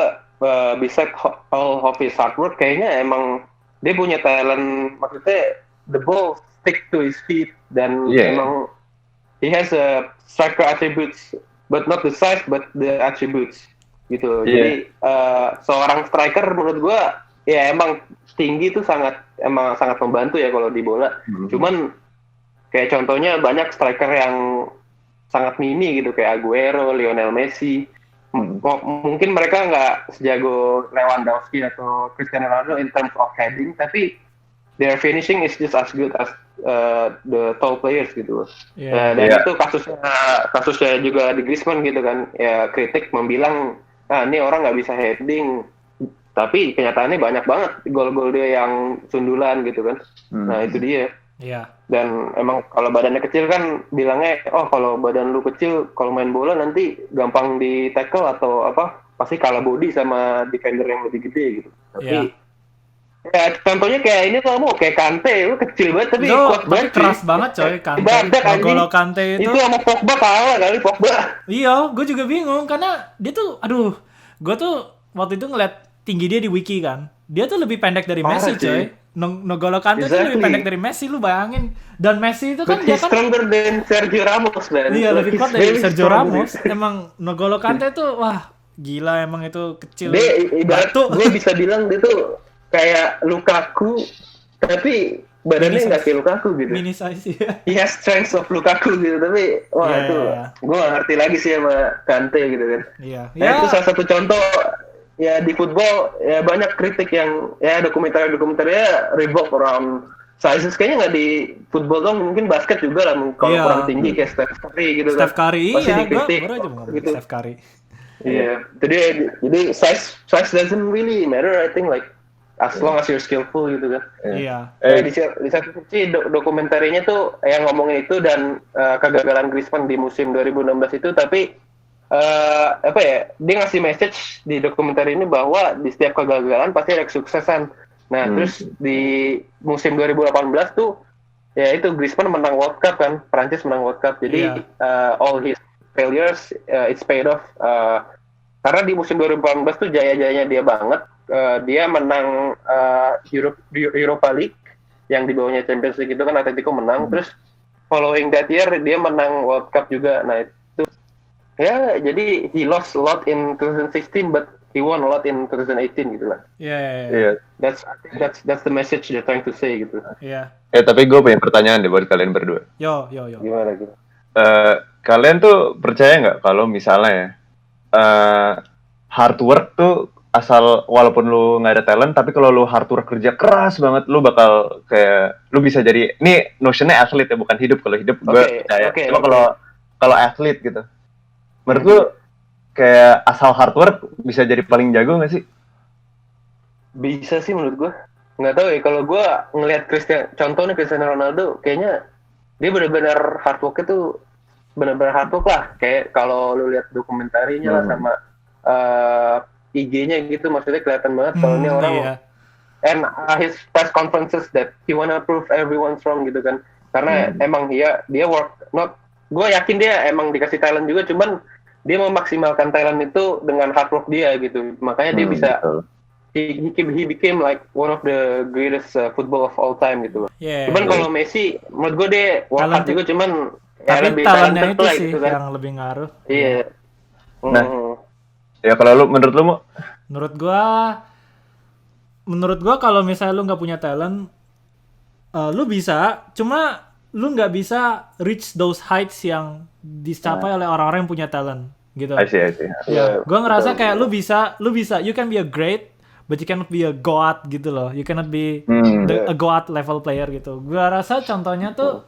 besides all of his hard work, kayaknya emang dia punya talent. Maksudnya the ball stick to his feet, dan emang he has a striker attributes, but not the size but the attributes gitu. Jadi seorang striker menurut gue ya emang tinggi itu sangat membantu ya kalau di bola. Cuman kayak contohnya banyak striker yang sangat mini gitu, kayak Aguero, Lionel Messi. Mungkin mereka nggak sejago Lewandowski atau Cristiano Ronaldo in terms of heading, tapi their finishing is just as good as the tall players gitu. Dan itu kasusnya juga di Griezmann gitu kan. Ya kritik membilang, ini orang nggak bisa heading. Tapi kenyataannya banyak banget gol-gol dia yang sundulan gitu kan. Nah itu dia. Iya. Dan emang kalau badannya kecil kan bilangnya, oh kalau badan lu kecil, kalau main bola nanti gampang di tackle atau apa, pasti kalah body sama defender yang lebih gede gitu. Tapi Iya. ya contohnya kayak ini tuh, kayak Kante, lu kecil banget tapi kuat Tapi banget. keras cuy. banget coy, Kante. Badak, anjing. Nogolo Kante Itu sama Pogba kalah kali, Pogba. Iya, gue juga bingung karena dia tuh, aduh, gue tuh waktu itu ngeliat tinggi dia di wiki kan, dia tuh lebih pendek dari Parah, Messi cuy. coy. Nogolo Kante tuh lebih Exactly. pendek dari Messi, lu bayangin. Dan Messi itu kan But dia he's kan, stronger than Sergio Ramos, man. iya Like, lebih he's kuat dari very Sergio strong, Ramos. dude. Emang Nogolo Kante tuh, wah gila emang itu kecil. Dia ibarat Batu. gue bisa bilang dia tuh kayak Lukaku, tapi badannya nggak kayak Lukaku gitu. Mini size ya. He has strength of Lukaku gitu, tapi wah Iya, itu iya. gue gak ngerti lagi sih sama Kante gitu kan. Iya. Nah, itu salah satu contoh ya di football ya banyak kritik yang ya dokumenter-dokumenternya revolve around sizes, kayaknya nggak di football dong, mungkin basket juga lah kalau Iya. kurang tinggi kayak Steph Curry gitu Steph kan. Curry, Pasti iya, gue dikritik baru aja mau ngomong gitu. Steph Curry. Iya, jadi size doesn't really matter, I think, like as long as you're skillful gitu kan. Iya. Di satu sisi dokumenternya tuh yang ngomongin itu dan kegagalan Griezmann di musim 2016 itu, tapi apa ya, dia ngasih message di dokumenter ini bahwa di setiap kegagalan pasti ada kesuksesan. Nah, terus di musim 2018 tuh ya itu Griezmann menang World Cup kan, Prancis menang World Cup. Jadi all his failures it's paid off, karena di musim 2018 tuh jaya-jayanya dia banget. Dia menang Europa League yang di bawahnya Champions League itu kan Atletico menang. Terus following that year dia menang World Cup juga. Nah itu ya, jadi he lost a lot in 2016 but he won a lot in 2018 gitu lah. Iya. That's the message they're trying to say gitu. Iya. Tapi gue punya pertanyaan deh buat kalian berdua. Yo. Gimana gitu? Kalian tuh percaya nggak kalau misalnya ya, hard work tuh asal walaupun lu nggak ada talent, tapi kalau lu hard work kerja keras banget, lu bakal kayak lu bisa jadi, ini notionnya atlet ya, bukan hidup. Kalau hidup gue percaya. Cuma kalau atlet gitu, menurut lu kayak asal hard work bisa jadi paling jago nggak sih? Bisa sih menurut gue. Nggak tahu ya, kalau gue ngelihat contohnya Cristiano Ronaldo, kayaknya dia benar-benar hard work itu benar-benar hard work lah. Kayak kalau lu lihat dokumentarinya lah sama IG-nya gitu, maksudnya kelihatan banget kalau ini orang. Iya. And his press conferences that he wanna prove everyone's wrong gitu kan. Karena emang dia work not. Gue yakin dia emang dikasih talent juga, cuman dia memaksimalkan talent itu dengan hard work dia gitu. Makanya dia bisa. He became like one of the greatest football of all time gitu. Cuman kalau Messi, menurut gue dia work hard juga, cuman tapi lebih talentnya itu lah, sih gitu kan. yang lebih ngaruh. Iya. Nah, ya kalau lu, menurut lu mau? Menurut gua kalau misalnya lu nggak punya talent, lu bisa, cuma lu nggak bisa reach those heights yang dicapai oleh orang-orang yang punya talent gitu. I see. Ya, gua ngerasa kayak lu bisa, you can be a great, but you cannot be a god gitu loh. You cannot be a god level player gitu. Gua rasa contohnya tuh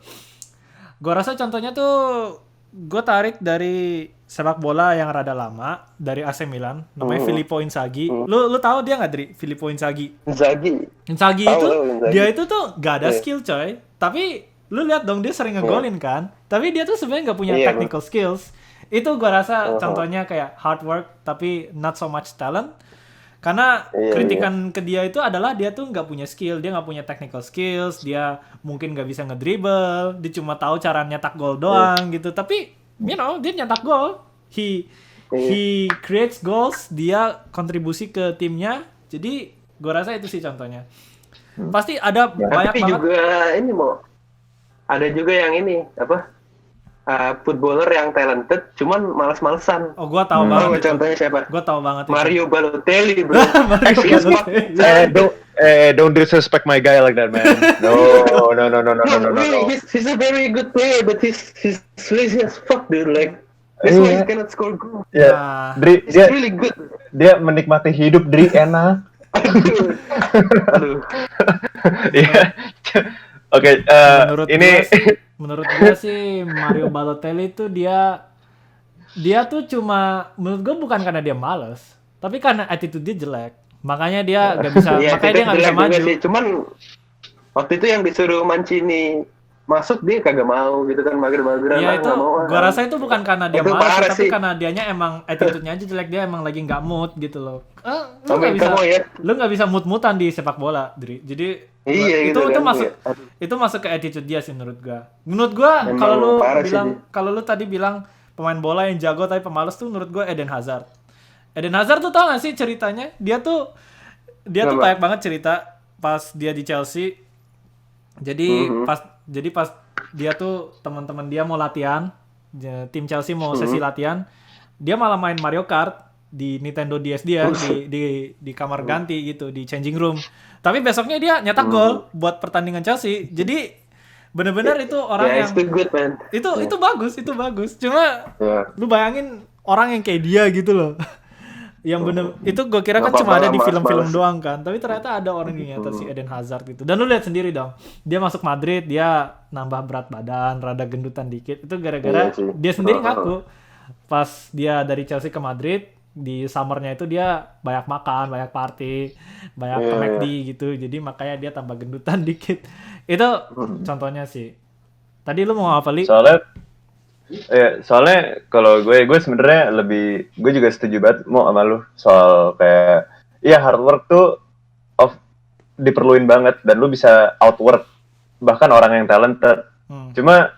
gue tarik dari sepak bola yang rada lama, dari AC Milan, namanya Filippo Inzaghi. Lu tahu dia nggak, Dri? Filippo Inzaghi itu dia itu tuh gak ada skill coy, tapi lu lihat dong dia sering ngegolin kan, tapi dia tuh sebenarnya nggak punya technical skills. Itu gue rasa contohnya kayak hard work tapi not so much talent. Karena kritikan ke dia itu adalah dia tuh nggak punya skill, dia nggak punya technical skills, dia mungkin nggak bisa ngedribble, dia cuma tahu cara nyetak gol doang gitu. Tapi dia nyetak gol, he creates goals, dia kontribusi ke timnya. Jadi gue rasa itu sih contohnya. Pasti ada banyak tapi banget. Juga ini ada juga yang ini apa? Footballer yang talented, cuman malas-malesan. Oh, gua tahu banget. Oh, contohnya siapa? Gua tahu banget itu. Mario Balotelli, bro. Don't disrespect my guy like that, man. No. Really, he's a very good player, but he's lazy as fuck, dude. Like, that's why he cannot score goals. Ya, Dri, He's really good. dia menikmati hidup, Dri, enak. Aduh. Iya. Oke, ini menurut gua sih Mario Balotelli itu dia tuh cuma, menurut gua bukan karena dia malas, tapi karena attitude dia jelek. Makanya dia nggak bisa, makanya dia nggak bisa maju. Sih. Cuman Waktu itu yang disuruh Mancini masuk dia kagak mau gitu kan, mager-mageran. Ya itu, nggak mau, gua rasa itu bukan karena dia Itu malas, parah tapi sih. karena dianya emang attitude-nya aja jelek, dia emang lagi nggak mood gitu loh. Lu Sampai nggak bisa, kamu ya. lu nggak bisa mood-moodan di sepak bola, Dri. Jadi Iya itu gitu itu kan. masuk, Iya. Aduh, itu masuk ke attitude dia sih menurut gua. Menurut gua emang parah sih dia. kalau lu tadi bilang pemain bola yang jago tapi pemalas tuh menurut gua Eden Hazard. Eden Hazard tuh tau gak sih ceritanya? Dia tuh Kenapa? banyak banget cerita pas dia di Chelsea. Jadi pas dia tuh teman-teman dia mau latihan, tim Chelsea mau sesi latihan, dia malah main Mario Kart di Nintendo DS dia di kamar ganti gitu, di changing room. Tapi besoknya dia nyetak gol buat pertandingan Chelsea. Jadi bener-bener itu orang Ya, yang it's too good man. itu bagus. Cuma Ya. lu bayangin orang yang kayak dia gitu loh. Yang bener itu gue kira kan Nggak cuma apa-apa ada lah, di film-film malas-malas. doang kan, tapi ternyata ada orang yang nyata si Eden Hazard gitu. Dan lu lihat sendiri dong, dia masuk Madrid, dia nambah berat badan, rada gendutan dikit, itu gara-gara Iya sih. dia sendiri ngaku pas dia dari Chelsea ke Madrid di summernya itu dia banyak makan, banyak party, banyak ke Iya, McD gitu, jadi makanya dia tambah gendutan dikit. Itu contohnya sih. Tadi lu mau apa, Li? Soalnya kalau gue sebenarnya gue juga setuju banget mau sama lu soal kayak hard work tuh diperluin banget dan lu bisa outwork bahkan orang yang talented. Cuma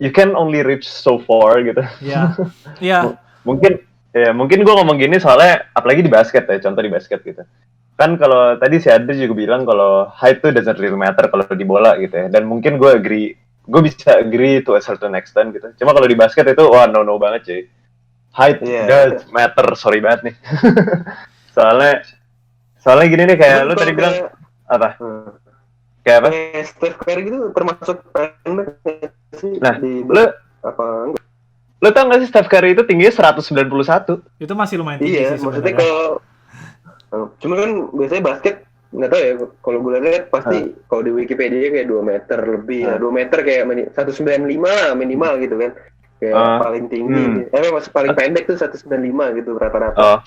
you can only reach so far gitu. Iya. Mungkin gue ngomong gini soalnya apalagi di basket ya, contoh di basket gitu. Kan kalau tadi si Adri juga bilang kalau height tuh doesn't really matter kalau di bola gitu ya. Dan mungkin gue bisa agree to a certain extent gitu. Cuma kalau di basket itu no banget cuy. Height does matter, sorry banget nih. soalnya gini nih kayak lu tadi bilang apa? Kayak apa? Steph Curry gitu termasuk pendek sih. Nah, lu tau gak sih Steph Curry itu tingginya 191? Itu masih lumayan tinggi sih maksudnya sebenarnya. cuma kan biasanya basket nggak tahu ya, kalau gue lihat pasti kalau di Wikipedia kayak 2 meter lebih ya, 2 meter kayak 195 minimal gitu kan, kayak paling tinggi. Masih paling pendek tuh 195 gitu rata-rata.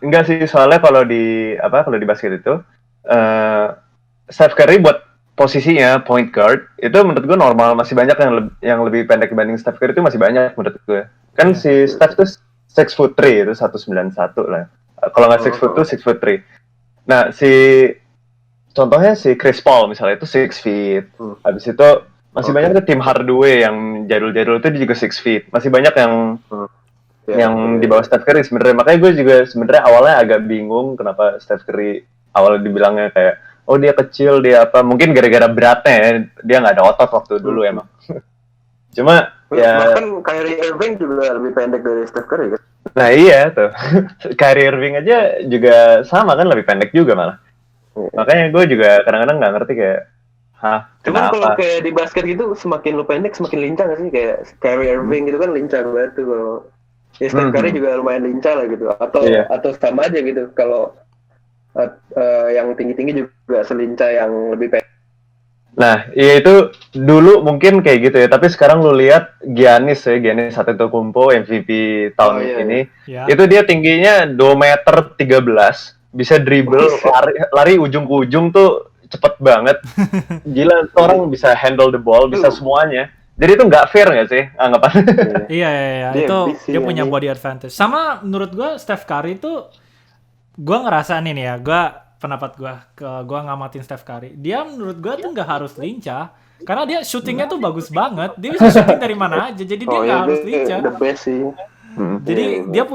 Enggak sih, soalnya kalau di basket itu Steph Curry buat posisinya point guard itu menurut gue normal, masih banyak yang lebih pendek dibanding Steph Curry, itu masih banyak menurut gue. Kan si Steph tuh 6'3", itu 191 lah. Kalau nggak 6'2", 6'3". Nah, contohnya si Chris Paul misalnya itu 6 feet. Habis itu masih banyak tuh Tim Hardaway yang jadul-jadul itu dia juga 6 feet. Masih banyak yang di bawah Steph Curry sebenarnya. Makanya gue juga sebenarnya awalnya agak bingung kenapa Steph Curry awalnya dibilangnya kayak dia kecil, dia apa. Mungkin gara-gara beratnya ya, dia nggak ada otot waktu dulu emang. Cuma bahkan Kyrie Irving juga lebih pendek dari Steph Curry kan. Nah iya tuh, Kyrie Irving aja juga sama kan, lebih pendek juga malah. Makanya gue juga kadang-kadang nggak ngerti kayak, cuman kenapa? Kalau kayak di basket gitu, semakin lu pendek semakin lincah nggak sih? Kayak Kyrie Irving gitu kan lincah banget tuh. Kalau Steph Curry juga lumayan lincah lah gitu. Atau sama aja gitu. Kalau yang tinggi-tinggi juga selincah yang lebih pendek. Nah, iya itu dulu mungkin kayak gitu ya, tapi sekarang lu lihat Giannis Antetokounmpo MVP tahun ini, itu dia tingginya 2,13 meter, bisa dribble, lari ujung ke ujung tuh cepet banget. Gila, orang bisa handle the ball, bisa semuanya. Jadi itu nggak fair nggak sih anggapan? Iya, itu dia punya body advantage. Sama menurut gue Steph Curry itu, gue ngerasa nih ya, pendapat gue ngamatin Steph Curry, dia menurut gue tuh nggak harus lincah karena dia syutingnya tuh bagus banget, dia bisa syuting dari mana aja, jadi dia nggak harus lincah. The best sih. Jadi dia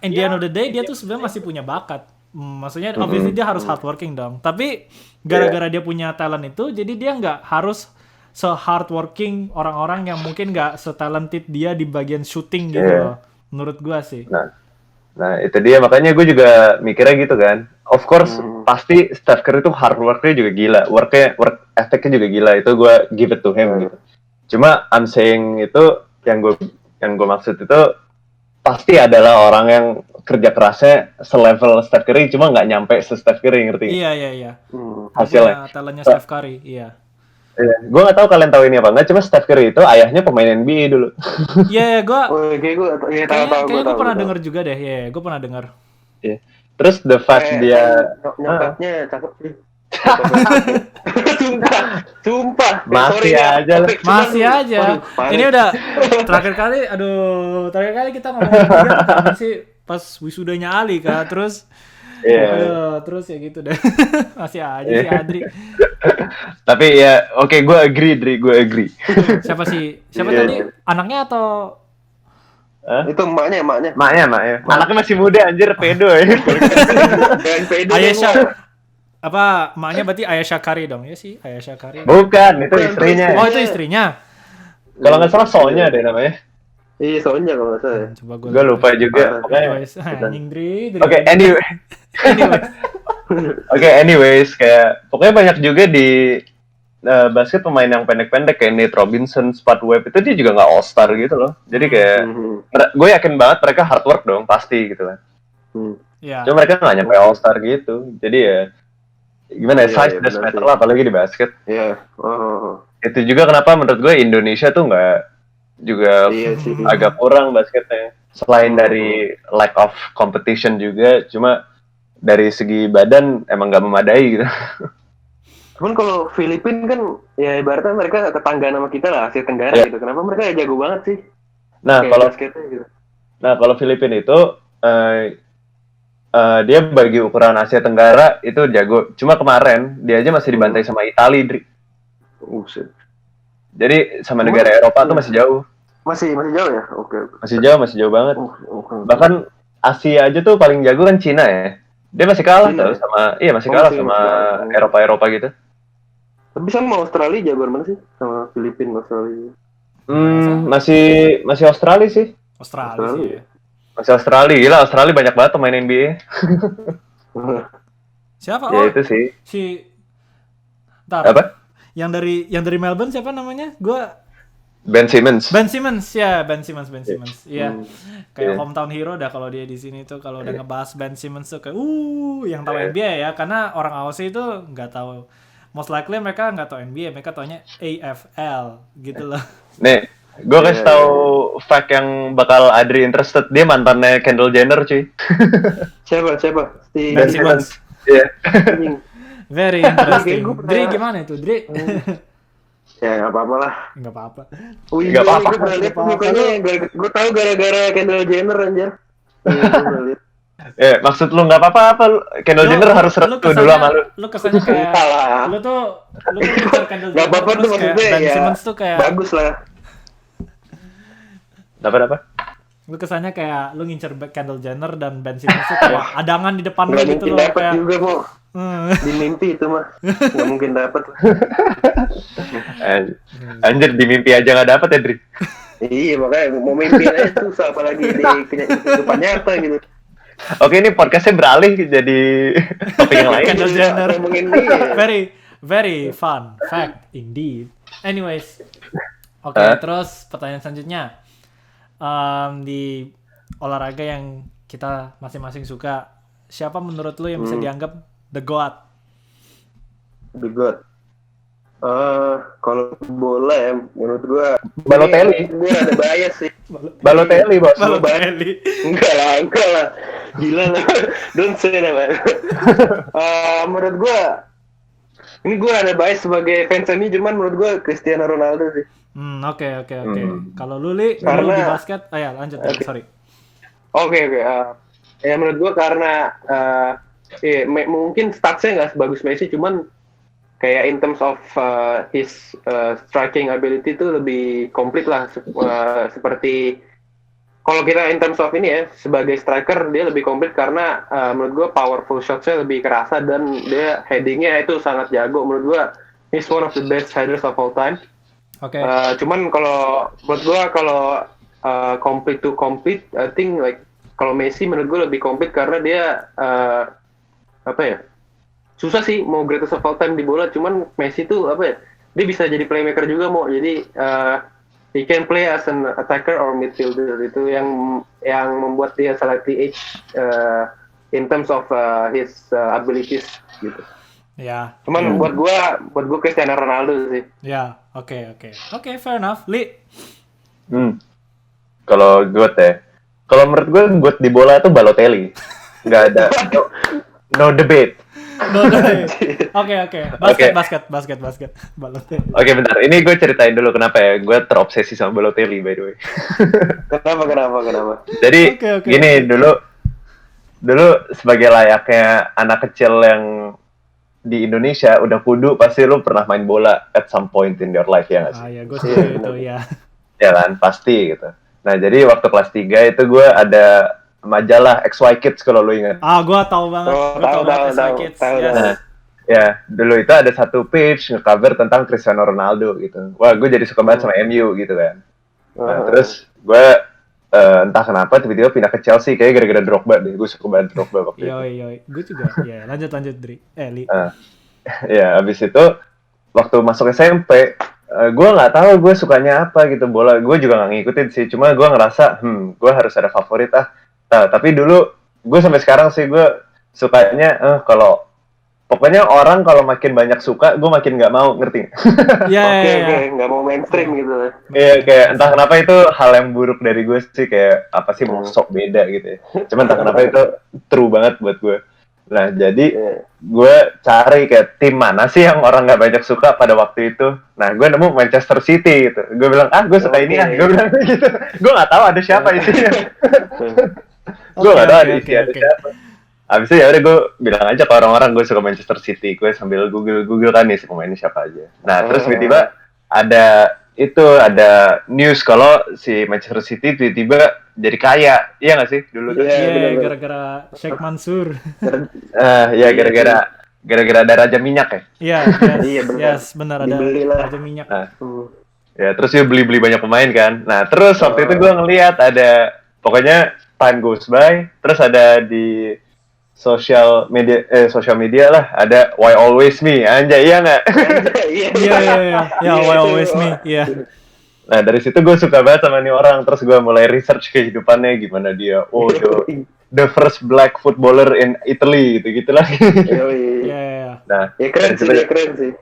in the end of the day dia tuh sebenarnya masih punya bakat. Maksudnya obviously dia harus hardworking dong, tapi gara-gara dia punya talent itu, jadi dia nggak harus se-hardworking orang-orang yang mungkin nggak se-talented dia di bagian shooting gitu loh, menurut gue sih. Nah itu dia, makanya gue juga mikirnya gitu kan. Of course, pasti Steph Curry itu hard work-nya juga gila, work ethic-nya juga gila, itu gue give it to him gitu. Cuma I'm saying itu, yang gue maksud itu pasti adalah orang yang kerja kerasnya selevel Steph Curry, cuma nggak nyampe se-Steph Curry, ngerti? Iya. Hasilnya. Talentnya Steph Curry, iya. Gue nggak tahu kalian tahu ini apa enggak, cuma Steph Curry itu ayahnya pemain NBA dulu. Iya, kayaknya gue pernah dengar juga deh. Gue pernah dengar. Terus the fact dia nyokapnya cakep sih. Sumpah. Masih Sorry ya. aja lah. Masih aja. Waduh, parah. Ini udah terakhir kali kita ngomong dia kapan sih pas wisudanya Ali kan. Terus Iya. terus ya gitu deh. Masih aja si Adri. Tapi ya oke, gue agree. Siapa Iya, tadi? iya. Anaknya atau Hah? Itu emaknya. Maknya. Anaknya masih muda anjir, pedo ya. Dan pedo Aisyah? semua. Apa maknya berarti Aisyah Kari dong ya sih? Aisyah Kari. Bukan, itu Bukan, istrinya. Oh, itu istrinya. Kalau nggak salah Sonya deh namanya. Iya, soalnya kalau nggak salah. Ya. Coba Gue lupa juga. Pokoknya. Anyways, anjing Dri. Oke, anyways, kayak pokoknya banyak juga di basket pemain yang pendek-pendek kayak Nate Robinson, Spud Webb itu dia juga nggak all star gitu loh. Jadi kayak gue yakin banget mereka hard work dong pasti gitu kan. Ya. Cuma mereka nggak nyampe all star gitu. Jadi ya gimana ya, Iya, size iya, does benar matter sih. lah apalagi di basket. Iya. Oh. Itu juga kenapa menurut gue Indonesia tuh nggak juga Iya sih. agak kurang basketnya. Selain dari lack of competition juga, cuma dari segi badan emang nggak memadai gitu. Cuman kalau Filipina kan ya ibaratnya mereka tetanggaan sama kita lah, Asia Tenggara Iya. gitu. Kenapa mereka jago banget sih? Nah Kayak kalau basketnya gitu. Filipina itu dia bagi ukuran Asia Tenggara itu jago. Cuma kemarin dia aja masih dibantai sama Italia, Dri. Shit. Jadi sama negara Eropa tuh masih jauh. Masih jauh ya? Oke. Masih jauh banget. Oke. Bahkan Asia aja tuh paling jago kan Cina ya. Dia masih kalah Cina tuh ya? sama masih Oh, kalah masih sama kalah. Eropa gitu. Tapi sama Australia jagoan mana sih? Sama Filipina, Australia. Masih Australia sih. Australia sih ya. Masih Australia. Gila, Australia banyak banget pemain NBA. Siapa? Ya Oh, itu sih. si Ntar, Apa? yang dari Melbourne siapa namanya? Ben Simmons. Ben Simmons. Iya. Kayak Iya. hometown hero dah kalau dia di sini tuh kalau udah ngebahas Ben Simmons tuh kayak yang tahu NBA ya, karena orang Aussie itu nggak tahu. Most likely mereka nggak tahu NBA, mereka taunya AFL gitu loh. Nih, gue kasih tahu fact yang bakal Adri interested. Dia mantannya Kendall Jenner, cuy. Siapa? Si Ben Simmons. Iya. anjing. Very interesting. Kayak gue pernah- Dri gimana itu? Dri? Ya nggak apa-apa lah. Nggak apa-apa. Oh Nggak iya, apa-apa. gue pernah lihat mukanya. Gue tahu gara-gara Kendall Jenner anjir. Iya, gue pernah lihat. Maksud lu nggak apa-apa. Kendall Jenner harus restu dulu sama lu. Lu kesannya kayak Salah. lu tuh ngincar Kendall Nggak Jenner apa-apa tuh terus kayak maksudnya Ben ya. Simmons tuh kayak Bagus lah. Apa? lu kesannya kayak lu ngincer Kendall Jenner dan Ben Simmons tuh kayak adangan di depan lu Nggak gitu mungkin loh dapat kayak juga mau. Di mimpi itu mah. Nggak mungkin dapat. Anjir, di mimpi aja nggak dapet ya, Dri. Iya makanya mau mimpi aja susah apalagi di kehidupan nyata gitu. Oke, ini podcastnya beralih jadi topik yang lain. Kendall Jenner. Ngomongin dia. Very fun fact indeed. Anyways, oke, terus pertanyaan selanjutnya. Di olahraga yang kita masing-masing suka, siapa menurut lu yang bisa dianggap the GOAT? The God. Kalau bola ya, menurut gua Balotelli. Gue ada bias sih. Balotelli, bos. Balotelli. Enggak lah. Gila lah. Don't say that, man. Menurut gua, ini gua ada bias sebagai fans MU, cuman menurut gua Cristiano Ronaldo sih. Oke. Kalau lu Li, lu Karena- di basket, ya lanjut. Sorry. Oke. Ya menurut gua karena mungkin statsnya nggak sebagus Messi, cuman kayak in terms of his striking ability itu lebih komplit lah. Seperti kalau kita in terms of ini ya, sebagai striker dia lebih komplit karena menurut gua powerful shots-nya lebih kerasa dan dia headingnya itu sangat jago. Menurut gua he's one of the best headers of all time. Oke. Cuman kalau menurut gua kalau complete to complete, I think like kalau Messi menurut gua lebih complete karena dia susah sih mau greatest of all time di bola. Cuman Messi tuh dia bisa jadi playmaker juga mau. Jadi he can play as an attacker or midfielder. Itu yang membuat dia slightly edge in terms of his abilities gitu. Ya. Cuman buat gua Cristiano Ronaldo sih. Ya, oke, fair enough. Li, Kalau GOAT ya. Kalau menurut gue GOAT di bola tuh Balotelli. Nggak ada. No debate. Balotelli. Oke. Basket. Balotelli. Oke, bentar. Ini gue ceritain dulu kenapa ya. Gue terobsesi sama Balotelli, by the way. Kenapa? Jadi, Oke. gini, dulu sebagai layaknya anak kecil yang di Indonesia, udah kudu pasti lu pernah main bola at some point in your life, ya nggak sih? Ya gue setuju itu ya. Ya kan, pasti gitu. Nah, jadi waktu kelas 3 itu gue ada majalah XY Kids kalau lu ingat. Gue tahu banget. Gue tahu banget SY Kids. Yes. Nah, ya, dulu itu ada satu page nge-cover tentang Cristiano Ronaldo gitu. Wah, gue jadi suka banget sama MU gitu kan. Nah, terus gue entah kenapa tiba-tiba pindah ke Chelsea kayak gara-gara Drogba deh. Gue suka banget Drogba waktu itu. Yoi. Gue juga. Ya, lanjut Dri. Li. Ya, abis itu waktu masuk SMP, gue nggak tahu gue sukanya apa gitu bola. Gue juga nggak ngikutin sih. Cuma gue ngerasa, gue harus ada favorit ah. Nah, tapi dulu gue sampai sekarang sih gue sukanya kalau pokoknya orang kalau makin banyak suka, gue makin nggak mau, ngerti? Oke, nggak mau mainstream gitu. Iya, kayak entah kenapa itu hal yang buruk dari gue sih, kayak apa sih mau sok beda gitu ya. Cuman entah kenapa itu true banget buat gue. Nah, jadi gue cari kayak tim mana sih yang orang nggak banyak suka pada waktu itu. Nah, gue nemu Manchester City gitu. Gue bilang, gue suka ini ya. Gue bilang gitu. Gue nggak tahu ada siapa isinya. Gue nggak tahu ada siapa. Abis itu ya udah gue bilang aja ke orang-orang gue suka Manchester City. Gue sambil Google kan nih pemainnya siapa aja. Nah, terus tiba-tiba ada news kalau si Manchester City tiba-tiba jadi kaya. Iya nggak sih dulu tuh? Iya, gara-gara Sheikh Mansur. Ya gara-gara ada raja minyak ya. Iya, benar ada raja minyak. Ya terus dia beli banyak pemain kan. Nah terus waktu itu gue ngeliat ada pokoknya time goes by, terus ada di social media lah ada Why Always Me, anjay, iya nggak? Iya, Why Always Me, iya. Nah dari situ gue suka banget sama nih orang, terus gue mulai research kehidupannya gimana dia. The first black footballer in Italy gitu-gitulah. Iya. Nah, keren sih.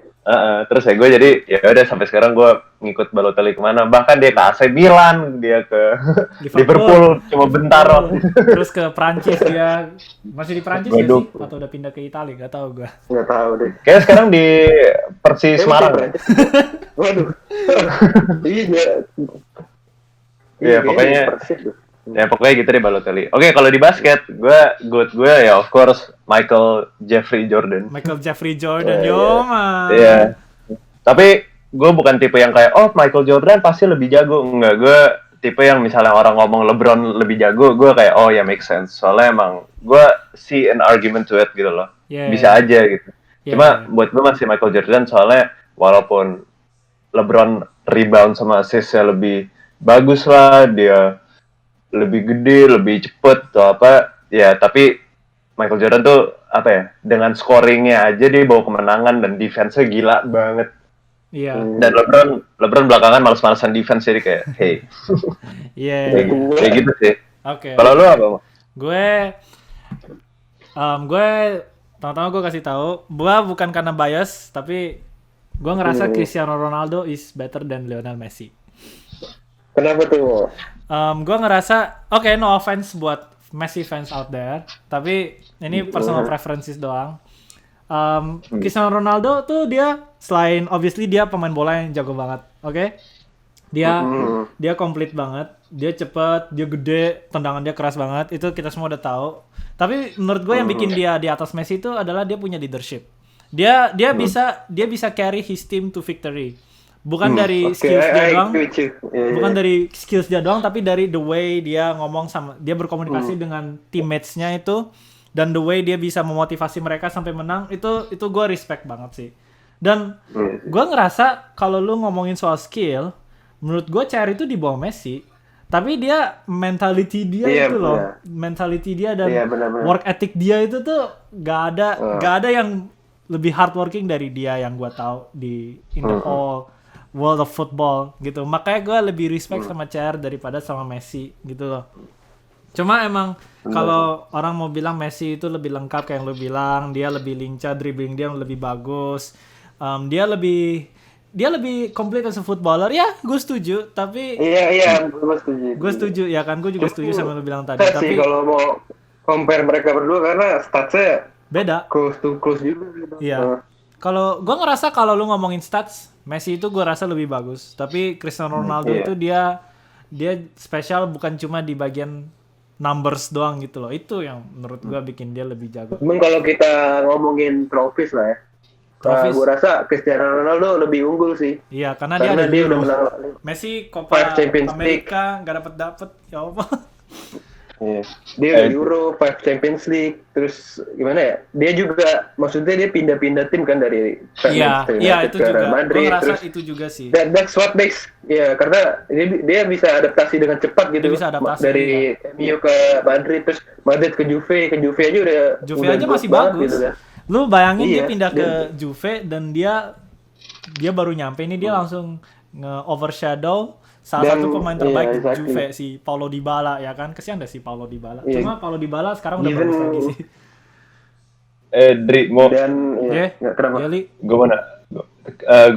Terus ya gue jadi ya udah sampai sekarang gue ngikut Balotelli kemana, bahkan dia ke AC Milan, dia ke Liverpool cuma bentar. Terus ke Prancis, dia masih di Prancis ya sih atau udah pindah ke Italia, nggak tahu gue. Nggak tahu deh. Kayak sekarang di Persis Semarang. Waduh. Iya pokoknya. Ya pokoknya gitu deh Balotelli. Oke, kalau di basket, gue ya of course Michael Jeffrey Jordan. Iya. Tapi gue bukan tipe yang kayak Michael Jordan pasti lebih jago. Enggak, gue tipe yang misalnya orang ngomong LeBron lebih jago, gue kayak ya make sense. Soalnya emang gue see an argument to it gitu loh. Bisa aja gitu. Cuma buat gue masih Michael Jordan, soalnya walaupun LeBron rebound sama assist-nya lebih bagus lah, dia lebih gede, lebih cepet atau apa ya, tapi Michael Jordan tuh apa ya, dengan scoringnya aja dia bawa kemenangan dan defense-nya gila banget. Iya. Dan LeBron belakangan males-malesan defense, jadi kayak kayak gitu sih. Oke. Kalau lu apa? Gue pertama gue kasih tahu, gue bukan karena bias, tapi gue ngerasa Cristiano Ronaldo is better than Lionel Messi. Kenapa tuh? Gue ngerasa, no offense buat Messi fans out there, tapi ini personal preferences doang. Cristiano Ronaldo tuh dia selain obviously dia pemain bola yang jago banget, oke? Dia komplit banget, dia cepet, dia gede, tendangan dia keras banget, itu kita semua udah tahu. Tapi menurut gue yang bikin dia di atas Messi itu adalah dia punya leadership. Dia bisa carry his team to victory. Bukan dari skills dia doang, bukan dari skills dia doang, tapi dari the way dia ngomong sama, dia berkomunikasi dengan teammates-nya itu, dan the way dia bisa memotivasi mereka sampai menang, itu gue respect banget sih. Dan gue ngerasa kalau lu ngomongin soal skill, menurut gue CR itu di bawah Messi, tapi dia mentality dia mentality dia dan work ethic dia itu tuh gak ada yang lebih hardworking dari dia yang gue tahu di in the whole world of football gitu. Makanya gue lebih respect sama CR daripada sama Messi gitu loh. Cuma emang kalau orang mau bilang Messi itu lebih lengkap kayak yang lo bilang, dia lebih lincah, dribbling dia lebih bagus, dia lebih complete as a footballer, ya gue setuju. Tapi gue setuju ya kan, gue juga setuju sama lo bilang tadi. Tapi kalau mau compare mereka berdua, karena statsnya beda. Close to close juga gitu. Iya. Kalau gue ngerasa kalau lu ngomongin stats, Messi itu gue rasa lebih bagus. Tapi Cristiano Ronaldo iya. itu dia spesial bukan cuma di bagian numbers doang gitu loh. Itu yang menurut gue bikin dia lebih jago. Cuman kalau kita ngomongin trophies lah ya, Trophies. gue rasa Cristiano Ronaldo lebih unggul sih. Iya, karena Karena dia dia ada udah Euro. menang. Messi Copa 5 Champions Amerika nggak dapet ya apa? Iya. Dia udah Euro, 5 Champions League, terus gimana ya? Dia juga, maksudnya dia pindah-pindah tim kan dari Iya, Manchester iya United itu ke juga. Real Gue Madrid, ngerasa terus itu juga sih. that's what makes, ya karena dia bisa adaptasi dengan cepat gitu. Dia bisa adaptasi, dari MU ke Madrid, terus Madrid ke Juve aja udah Juve udah aja good masih banget bagus. gitu kan. Lu bayangin dia Iya, pindah ke Juve dan dia baru nyampe ini dia langsung nge-overshadow salah satu pemain terbaik di exactly. Juve, si Paulo Dybala ya kan. Kesian deh si Paulo Dybala. Iya. Cuma Paulo Dybala sekarang udah Even- bagus lagi sih. Dri, mau Dan Oke. nggak kenapa? Ya, Li. gue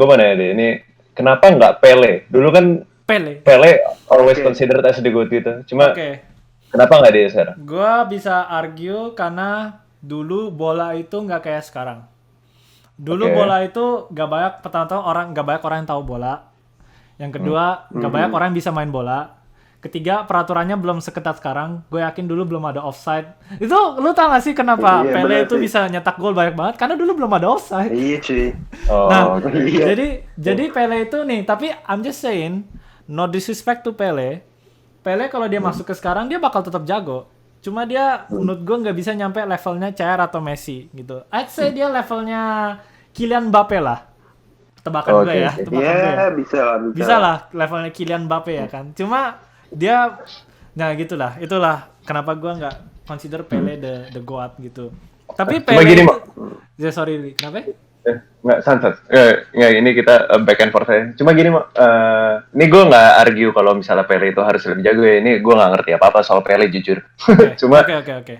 mau nanya deh, ini kenapa nggak Pele? Dulu kan Pele. Pele always Oke. considered as the GOAT gitu. Cuma Oke. kenapa nggak dia sekarang? Gua bisa argue karena dulu bola itu nggak kayak sekarang. Dulu Oke. bola itu nggak banyak nggak banyak orang yang tahu bola. Yang kedua, nggak banyak orang yang bisa main bola. Ketiga, peraturannya belum seketat sekarang. Gue yakin dulu belum ada offside. Itu lu tau gak sih kenapa Iya, Pele benar itu sih. bisa nyetak gol banyak banget? Karena dulu belum ada offside. Iya cuy. Oh, Nah, oke. Iya. jadi Pele itu nih, tapi I'm just saying, no disrespect to Pele. Pele kalau dia masuk ke sekarang dia bakal tetap jago. Cuma dia menurut gue nggak bisa nyampe levelnya CR atau Messi gitu. I'd say dia levelnya Kylian Mbappe lah. Tebakan gue Oke, ya, oke. tebakan gue ya. Ya bisa lah. Bisa lah levelnya Kylian Mbappe ya kan. Cuma dia, nah gitulah, itulah kenapa gue nggak consider Pele the GOAT gitu. Tapi Cuma Pele gini, itu- Mak. ya sorry, Li. Kenapa? Nggak, sans. Nggak, ini kita back and forth aja. Cuma gini, Mak. Ini gue nggak argue kalau misalnya Pele itu harus lebih jago ya. Ini gue nggak ngerti apa-apa soal Pele, jujur. Cuma Oke.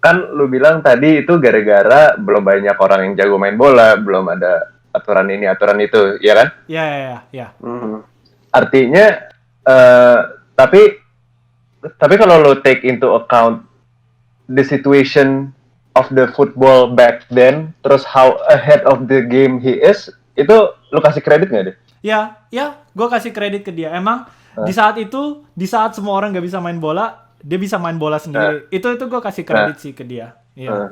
kan lu bilang tadi itu gara-gara belum banyak orang yang jago main bola, belum ada aturan ini, aturan itu, ya kan? Ya. Mhm. Artinya, tapi kalau lo take into account the situation of the football back then, terus how ahead of the game he is, itu lo kasih kredit nggak deh? Ya, gue kasih kredit ke dia. Emang di saat itu, di saat semua orang nggak bisa main bola, dia bisa main bola sendiri. Itu gue kasih kredit sih ke dia. Iya.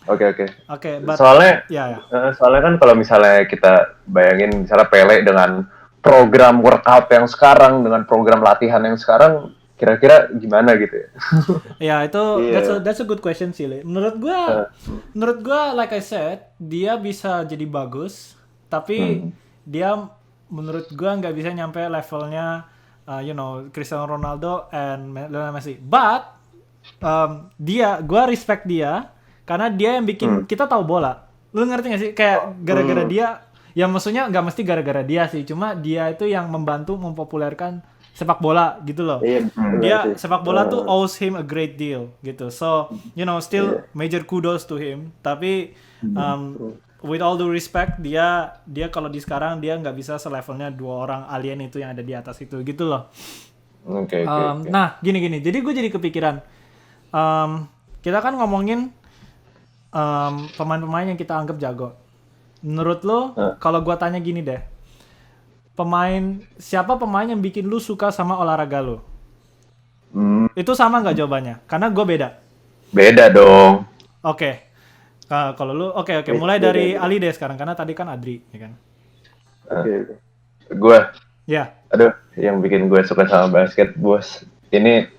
Oke. Oke, but Soalnya, ya. soalnya kan kalau misalnya kita bayangin misalnya Pele dengan program workout yang sekarang, dengan program latihan yang sekarang, kira-kira gimana gitu ya? Ya itu Iya. that's a good question sih, Le. Menurut gua like I said, dia bisa jadi bagus, tapi dia menurut gua nggak bisa nyampe levelnya Cristiano Ronaldo and Lionel Messi. But gua respect dia karena dia yang bikin kita tahu bola. Lu ngerti gak sih? Kayak gara-gara dia, ya maksudnya nggak mesti gara-gara dia sih, cuma dia itu yang membantu mempopulerkan sepak bola gitu loh. Iya. Dia benar sih. sepak bola tuh owes him a great deal gitu. So, still major kudos to him. Tapi with all due respect, dia kalau di sekarang dia nggak bisa selevelnya dua orang alien itu yang ada di atas itu gitu loh. Oke. Nah, gini. Jadi gue jadi kepikiran. Kita kan ngomongin pemain-pemain yang kita anggap jago. Menurut lo, kalau gue tanya gini deh, siapa pemain yang bikin lu suka sama olahraga lo? Itu sama nggak jawabannya? Karena gue beda. Beda dong. Oke. Kalau lu, oke. Mulai dari Ali deh sekarang, karena tadi kan Adri, ya kan? Oke. Gue, Ya. aduh, yang bikin gue suka sama basket, bos. Ini,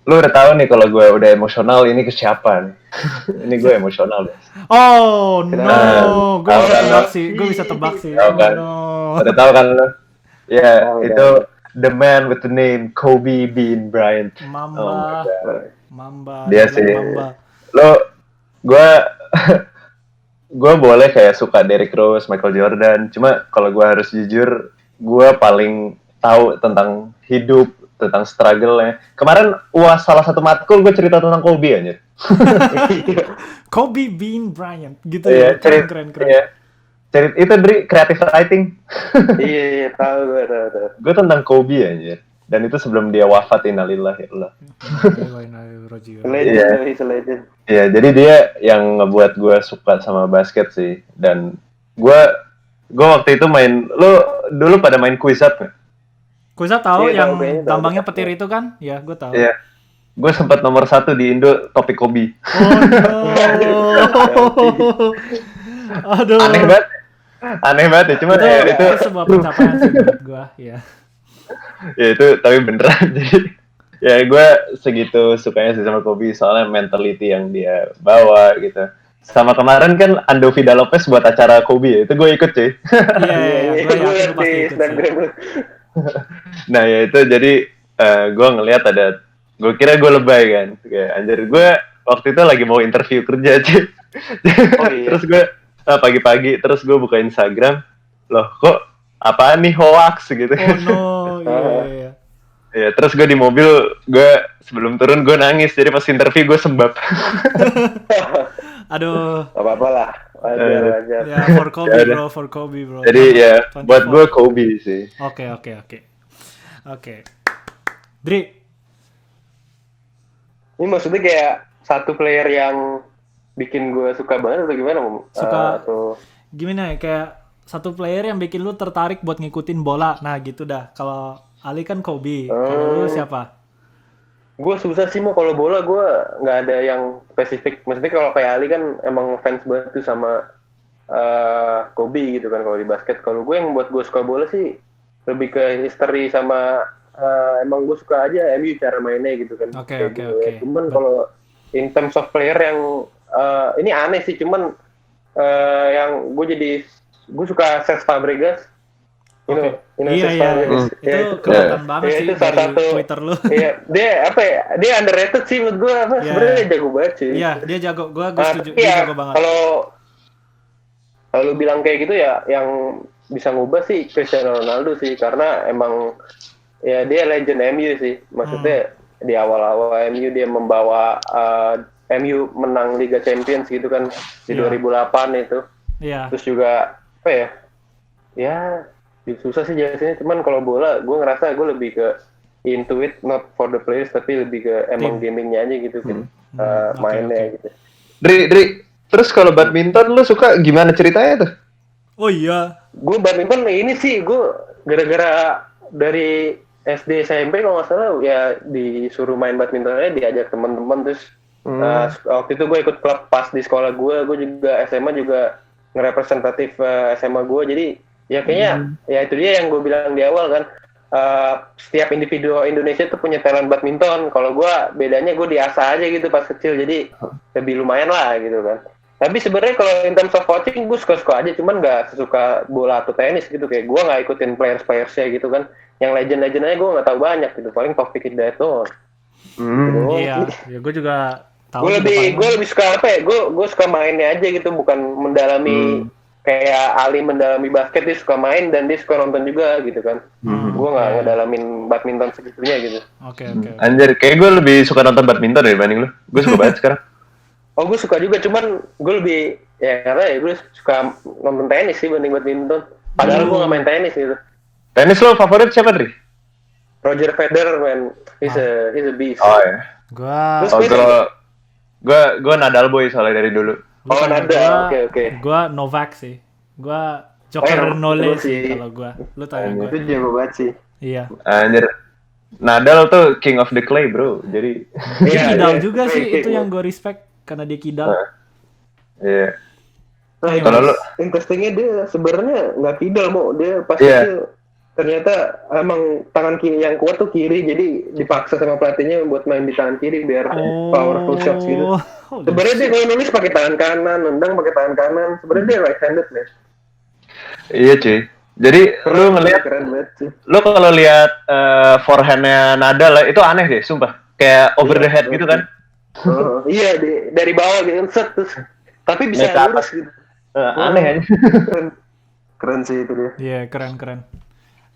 lu udah tahu nih kalau gue udah emosional, ini ke siapa nih? Ini gue emosional, bos. Oh no, gue Tahu bisa kan, tebak lo? sih. Gue bisa tebak sih. Tahu kan? No. Udah tahu kan lu? Ya, Tahu, itu the man with the name Kobe Bean Bryant. Mamba. Oh my God. Mamba. Dia bilang sih. Mamba. Gue boleh kayak suka Derrick Rose, Michael Jordan. Cuma kalau gue harus jujur, gue paling tahu tentang hidup, tentang struggle-nya. Kemarin salah satu matkul gue cerita tentang Kobe aja. Kobe Bean Bryant gitu Iya, ya. Keren. Iya. Itu dari creative writing. Iya, tahu gue tahu. Gue tentang Kobe aja. dan itu sebelum dia wafat, innalillahi Allah. Legend, Iya. he's a legend. Iya, jadi dia yang ngebuat gue suka sama basket sih. Dan gue waktu itu main, lo dulu pada main Quizat nggak? Quizat tahu Iya, yang tahu, kayaknya tahu. tambangnya petir itu kan? Ya, gue tahu. Iya. Gue sempat nomor 1 di Indo topik Kobe. Oh no. Aduh. Aneh banget ya, cuman itu sebuah pencapaian sih buat gue, ya. Ya itu tapi beneran. Jadi ya gue segitu sukanya sih sama Kobe, soalnya mentality yang dia bawa gitu. Sama kemarin kan Ando Vida Lopez buat acara Kobe ya, itu gue ikut cuy. Iya, gue yakin lu pasti ikut sih. Nah ya itu jadi gue ngelihat ada, gue kira gue lebay kan, kayak anjir gue waktu itu lagi mau interview kerja cuy. Oh, iya. Terus gue pagi-pagi terus gue buka Instagram, loh kok apaan nih, hoax gitu. Oh no, iya. Ya, terus gue di mobil, gue sebelum turun gue nangis, jadi pas interview gue sembab. Aduh. Gak apa-apa lah, wajar. Ya, for Kobe bro. Jadi ya, 24. buat gue Kobe sih. Oke. Dri. Ini maksudnya kayak satu player yang bikin gue suka banget atau gimana? Suka. Atau... Gimana ya, kayak satu player yang bikin lu tertarik buat ngikutin bola. Nah gitu dah. Kalau Ali kan Kobe. Kalau lu siapa? Gue susah sih mau kalau bola, gue nggak ada yang spesifik. Maksudnya kalau kayak Ali kan emang fans banget tuh sama Kobe gitu kan kalau di basket. Kalau gue yang buat gue suka bola sih lebih ke history sama emang gue suka aja MU cara mainnya gitu kan. Oke. Cuman kalau in terms of player yang ini aneh sih, cuman yang gue suka Cesc Fabregas. Iya. Itu kelihatan banget sih itu dari satu Twitter lu. Iya, dia underrated sih menurut gue. Sebenarnya dia jago banget sih. Iya, dia jago. Gue setuju. Dia jago banget. Kalau lu bilang kayak gitu ya, yang bisa ngubah sih Cristiano Ronaldo sih, karena emang ya dia legend MU sih. Maksudnya di awal-awal MU dia membawa MU menang Liga Champions gitu kan di 2008 itu. Iya. Terus juga apa ya? Ya susah sih jelasinnya, cuman kalau bola gue ngerasa gue lebih ke into it, not for the players, tapi lebih ke emang gamingnya aja gitu kan, mainnya gitu. Dri, terus kalau badminton lu suka gimana ceritanya tuh? Oh iya. Gue badminton ini sih gue gara-gara dari SD SMP kalau nggak salah ya disuruh main badminton aja, diajak teman-teman, terus waktu itu gue ikut klub pas di sekolah gue juga SMA juga ngerepresentatif SMA gue, jadi ya kayaknya ya itu dia yang gue bilang di awal kan, setiap individu Indonesia tuh punya talent badminton. Kalau gue bedanya gue diasah aja gitu pas kecil, jadi lebih lumayan lah gitu kan. Tapi sebenarnya kalau in terms of watching gue suka-suka aja, cuman nggak sesuka bola atau tenis gitu, kayak gue nggak ikutin players-playersnya gitu kan. Yang legend-legend aja gue nggak tahu banyak gitu, paling Taufik Hidayat doang. Iya, ya gue juga tahu. Gue lebih suka apa ya? Gue suka mainnya aja gitu, bukan mendalami. Kayak Ali mendalami basket, dia suka main dan dia suka nonton juga gitu kan. Gue nggak ngedalamin badminton segitunya gitu. Oke. Anjir, kayak gue lebih suka nonton badminton dibanding lu. Gue suka banget sekarang. Oh, gue suka juga, cuman gue lebih ya karena ya gue suka nonton tenis sih banding badminton. Padahal gue nggak main tenis gitu. Tenis lo favorit siapa, Dri? Roger Federer, man. He's a beast. Oh ya. Gue Nadal boy soalnya dari dulu. Nadal. Oke. Gue Novak sih. Gue Joker Nole sih kalau gue. Lu tanya gue. Itu jago banget sih. Iya. Anjir. Nadal tuh king of the clay, bro. Jadi dia kidal juga sih, itu yang gue respect karena dia kidal. Iya. Nah, kalau lu interestingnya dia sebenarnya nggak kidal, mau dia pas kecil ternyata emang tangan kiri yang kuat tuh kiri, jadi dipaksa sama pelatihnya buat main di tangan kiri biar powerful shots gitu. Sebenarnya dia kalau nulis pakai tangan kanan, nendang pakai tangan kanan. Sebenarnya dia right handed, man. Iya cuy. Jadi lu ngelihat, lu kalau lihat forehand-nya Nadal itu aneh deh, sumpah. Kayak over the head gitu kan? Iya, dari bawah gitu, set terus. Tapi bisa lurus gitu. Aneh aja. Keren sih itu dia. Iya, keren.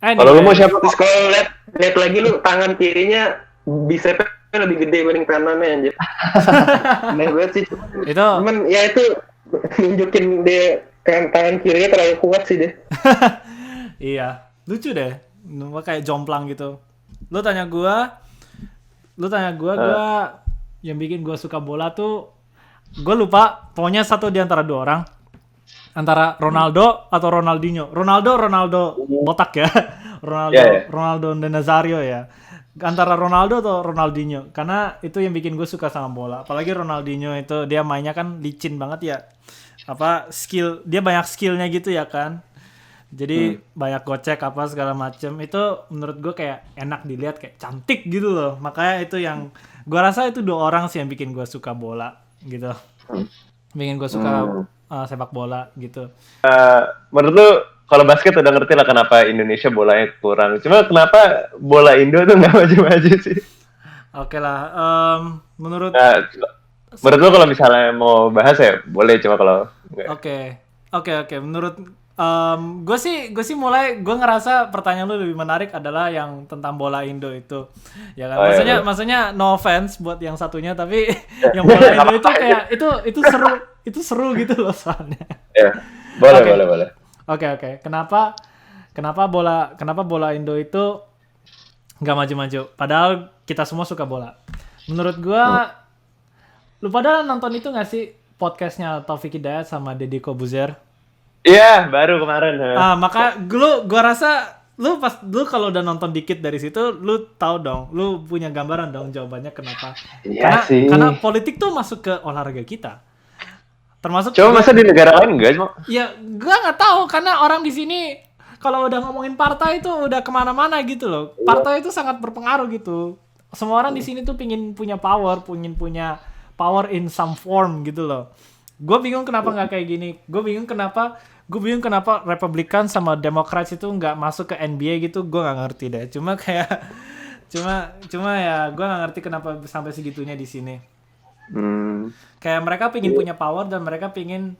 Kalau lu mau siapa? Terus kalau lihat lagi lu tangan kirinya bicepnya lebih gede dibanding kanannya anjir. Aneh banget sih. Cuman ya itu nunjukin dia tangan kirinya terlalu kuat sih deh. Iya, lucu deh. Kayak jomplang gitu. Lu tanya gue yang bikin gue suka bola tuh, gue lupa. Pokoknya satu di antara dua orang, antara Ronaldo atau Ronaldinho. Ronaldo botak ya. Ronaldo dan Nazario ya. Antara Ronaldo atau Ronaldinho, karena itu yang bikin gue suka sama bola. Apalagi Ronaldinho itu dia mainnya kan licin banget ya. Dia banyak skillnya gitu ya kan. Jadi banyak gocek apa segala macem. Itu menurut gue kayak enak dilihat, kayak cantik gitu loh. Makanya itu yang gue rasa itu dua orang sih yang bikin gue suka bola gitu. Bikin gue suka sepak bola gitu. Menurut lu kalau basket udah ngerti lah kenapa Indonesia bolanya kurang. Cuma kenapa bola Indo tuh nggak maju-maju sih? Oke lah. Menurut lu kalau misalnya mau bahas ya boleh, cuma kalau enggak. Oke. Menurut gue sih mulai gue ngerasa pertanyaan lu lebih menarik adalah yang tentang bola Indo itu, ya kan? Maksudnya no offense buat yang satunya, tapi yang bola Indo itu kayak itu seru gitu loh soalnya. Ya, boleh. Oke. Kenapa bola Indo itu nggak maju-maju? Padahal kita semua suka bola. Menurut gue, lu pada nonton itu nggak sih podcastnya Taufik Hidayat sama Deddy Kobuzer? Iya, baru kemarin. Maka gua rasa lu kalau udah nonton dikit dari situ, lu tahu dong, lu punya gambaran dong jawabannya kenapa. Iya Karena politik tuh masuk ke olahraga kita. Termasuk coba masa di negara lain enggak cuma? Ya, gua nggak tahu karena orang di sini kalau udah ngomongin partai itu udah kemana-mana gitu loh. Partai itu sangat berpengaruh gitu. Semua orang di sini tuh pingin punya power in some form gitu loh. Gue bingung kenapa nggak kayak gini. Gue bingung kenapa Republikan sama Democrats itu nggak masuk ke NBA gitu. Gue nggak ngerti deh. Cuma ya gue nggak ngerti kenapa sampai segitunya di sini. Kayak mereka pingin punya power dan mereka pingin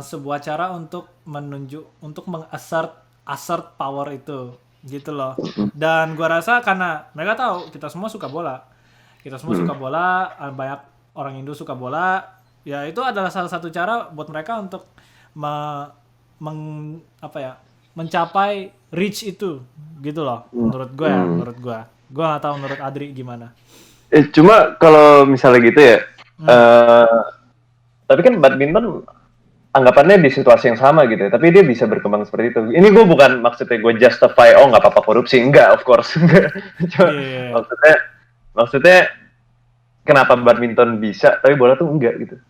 sebuah cara untuk assert power itu gitu loh. Dan gue rasa karena mereka tahu kita semua suka bola, banyak orang Indo suka bola, ya itu adalah salah satu cara buat mereka untuk mencapai reach itu gitu loh. Menurut gue gue nggak tahu menurut Adri gimana. Cuma kalau misalnya gitu ya, tapi kan badminton anggapannya di situasi yang sama gitu ya, tapi dia bisa berkembang seperti itu. Ini gue bukan maksudnya gue justify nggak apa-apa korupsi, enggak, of course. Cuma maksudnya kenapa badminton bisa tapi bola tuh enggak gitu?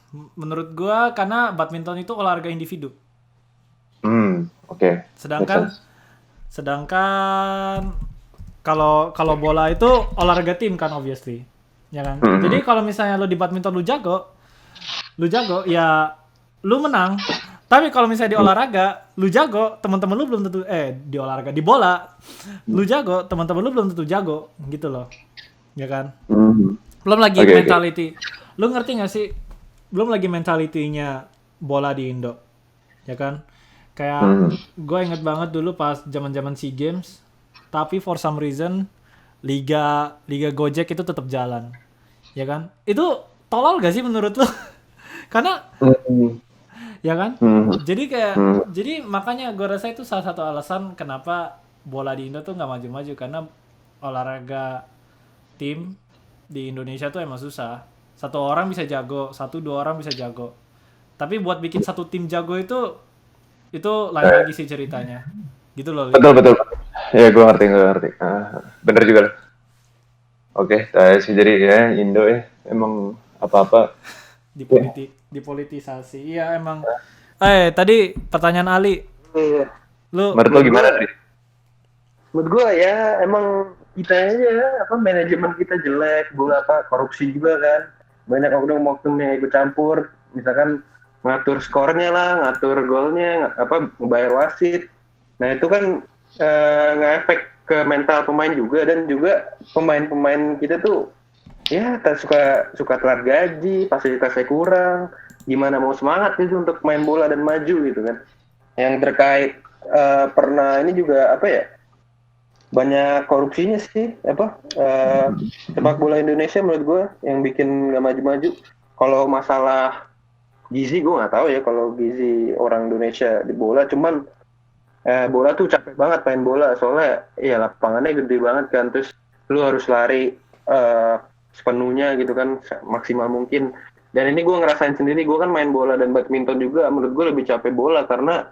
Menurut gue karena badminton itu olahraga individu. Oke. Sedangkan kalau bola itu olahraga tim kan, obviously, ya kan. Jadi kalau misalnya lo di badminton lu jago ya lu menang. Tapi kalau misalnya di olahraga lu jago, teman-teman lu belum tentu di bola lu jago, teman-teman lu belum tentu jago gitu loh, ya kan. Belum lagi mentality. Lu ngerti nggak sih? Belum lagi mentalitinya bola di Indo, ya kan. Kayak gue inget banget dulu pas zaman-zaman SEA Games, tapi for some reason liga Gojek itu tetap jalan, ya kan. Itu tolol gak sih menurut lu? Karena ya kan. Jadi makanya gue rasa itu salah satu alasan kenapa bola di Indo tuh nggak maju-maju, karena olahraga tim di Indonesia tuh emang susah. 1 orang bisa jago, 1-2 orang bisa jago. Tapi buat bikin satu tim jago itu lain lagi sih ceritanya. Gitu loh. Betul. Ya gue ngerti. Bener juga loh. Oke, jadi ya Indo ya emang apa-apa dipolitisasi. Iya emang. Tadi pertanyaan Ali. Iya. Menurut lo gimana tadi? Menurut gue ya emang kita aja manajemen kita jelek, korupsi juga kan. Banyak oknum-oknum yang ikut campur, misalkan ngatur skornya lah, ngatur golnya, membayar wasit. Nah itu kan nge-efek ke mental pemain juga, dan juga pemain-pemain kita tuh ya suka telat gaji, fasilitasnya kurang, gimana mau semangat gitu untuk main bola dan maju gitu kan. Yang terkait pernah ini juga banyak korupsinya sih sepak bola Indonesia menurut gue yang bikin nggak maju-maju. Kalau masalah gizi gue nggak tahu ya kalau gizi orang Indonesia di bola, cuman bola tuh capek banget main bola, soalnya ya lapangannya gede banget kan, terus lu harus lari sepenuhnya gitu kan, maksimal mungkin. Dan ini gue ngerasain sendiri, gue kan main bola dan badminton juga, menurut gue lebih capek bola karena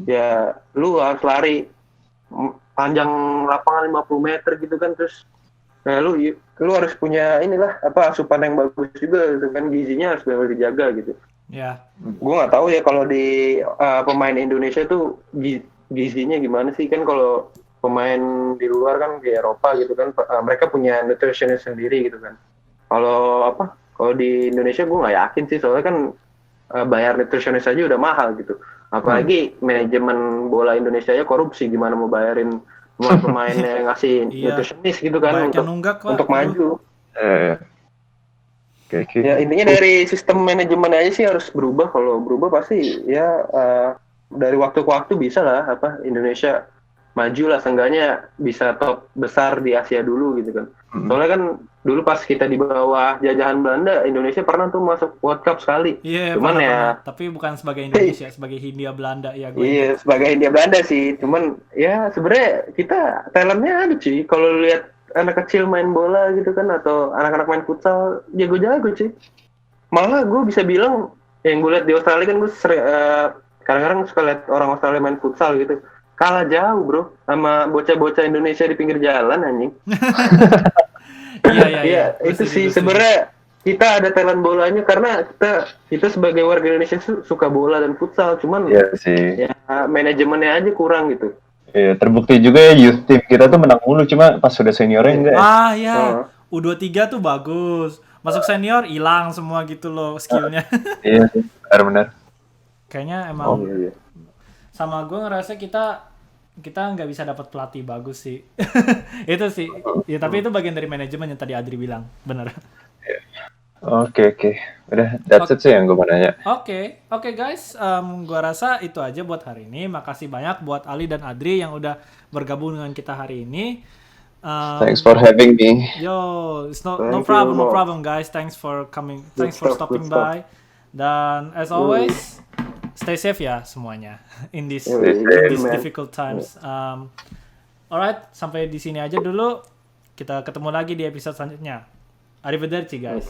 ya lu harus lari panjang lapangan 50 meter gitu kan, terus lu harus punya inilah apa asupan yang bagus juga gitu kan, gizinya harus benar dijaga gitu. Ya. Gue nggak tahu ya kalau di pemain Indonesia tuh gizinya gimana sih, kan kalau pemain di luar kan di Eropa gitu kan, mereka punya nutritionist sendiri gitu kan. Kalau di Indonesia gue nggak yakin sih, soalnya kan bayar nutritionist aja udah mahal gitu. Apalagi manajemen bola Indonesia ya korupsi, gimana mau bayarin pemain yang ngasih nutritionist gitu kan untuk maju. Ya intinya dari sistem manajemen aja sih harus berubah. Kalau berubah pasti ya dari waktu ke waktu bisa lah apa Indonesia maju lah, seenggaknya bisa top besar di Asia dulu gitu kan. Soalnya kan dulu pas kita di bawah jajahan Belanda, Indonesia pernah tuh masuk World Cup sekali. Cuman pernah. Tapi bukan sebagai Indonesia, sebagai Hindia Belanda ya gue. Iya, sebagai Hindia Belanda sih. Cuman ya sebenarnya kita talentnya ada sih. Kalau lihat anak kecil main bola gitu kan, atau anak-anak main futsal jago-jago sih. Malah gue bisa bilang yang gue lihat di Australia kan, gue kadang-kadang suka lihat orang Australia main futsal gitu, kalah jauh bro sama bocah-bocah Indonesia di pinggir jalan anjing. Iya itu sih sebenarnya kita ada talent bolanya karena kita sebagai warga Indonesia suka bola dan futsal, cuman ya manajemennya aja kurang gitu. Iya, terbukti juga ya youth team kita tuh menang mulu, cuma pas sudah seniornya enggak ya. U23 tuh bagus. Masuk senior hilang semua gitu loh skillnya. Iya sih, benar-benar. Kayaknya emang sama gue ngerasa kita nggak bisa dapat pelatih bagus sih. Itu sih. Ya tapi itu bagian dari manajemen yang tadi Adri bilang. Bener. Oke. Udah, that's it sih yang gue mau nanya. Oke guys, gue rasa itu aja buat hari ini. Makasih banyak buat Ali dan Adri yang udah bergabung dengan kita hari ini. Thanks for having me. Yo, it's no problem guys. Thanks for coming. Thanks for stopping by. Dan as always, stay safe ya semuanya in these difficult times. Alright, sampai di sini aja dulu. Kita ketemu lagi di episode selanjutnya. Arrivederci guys.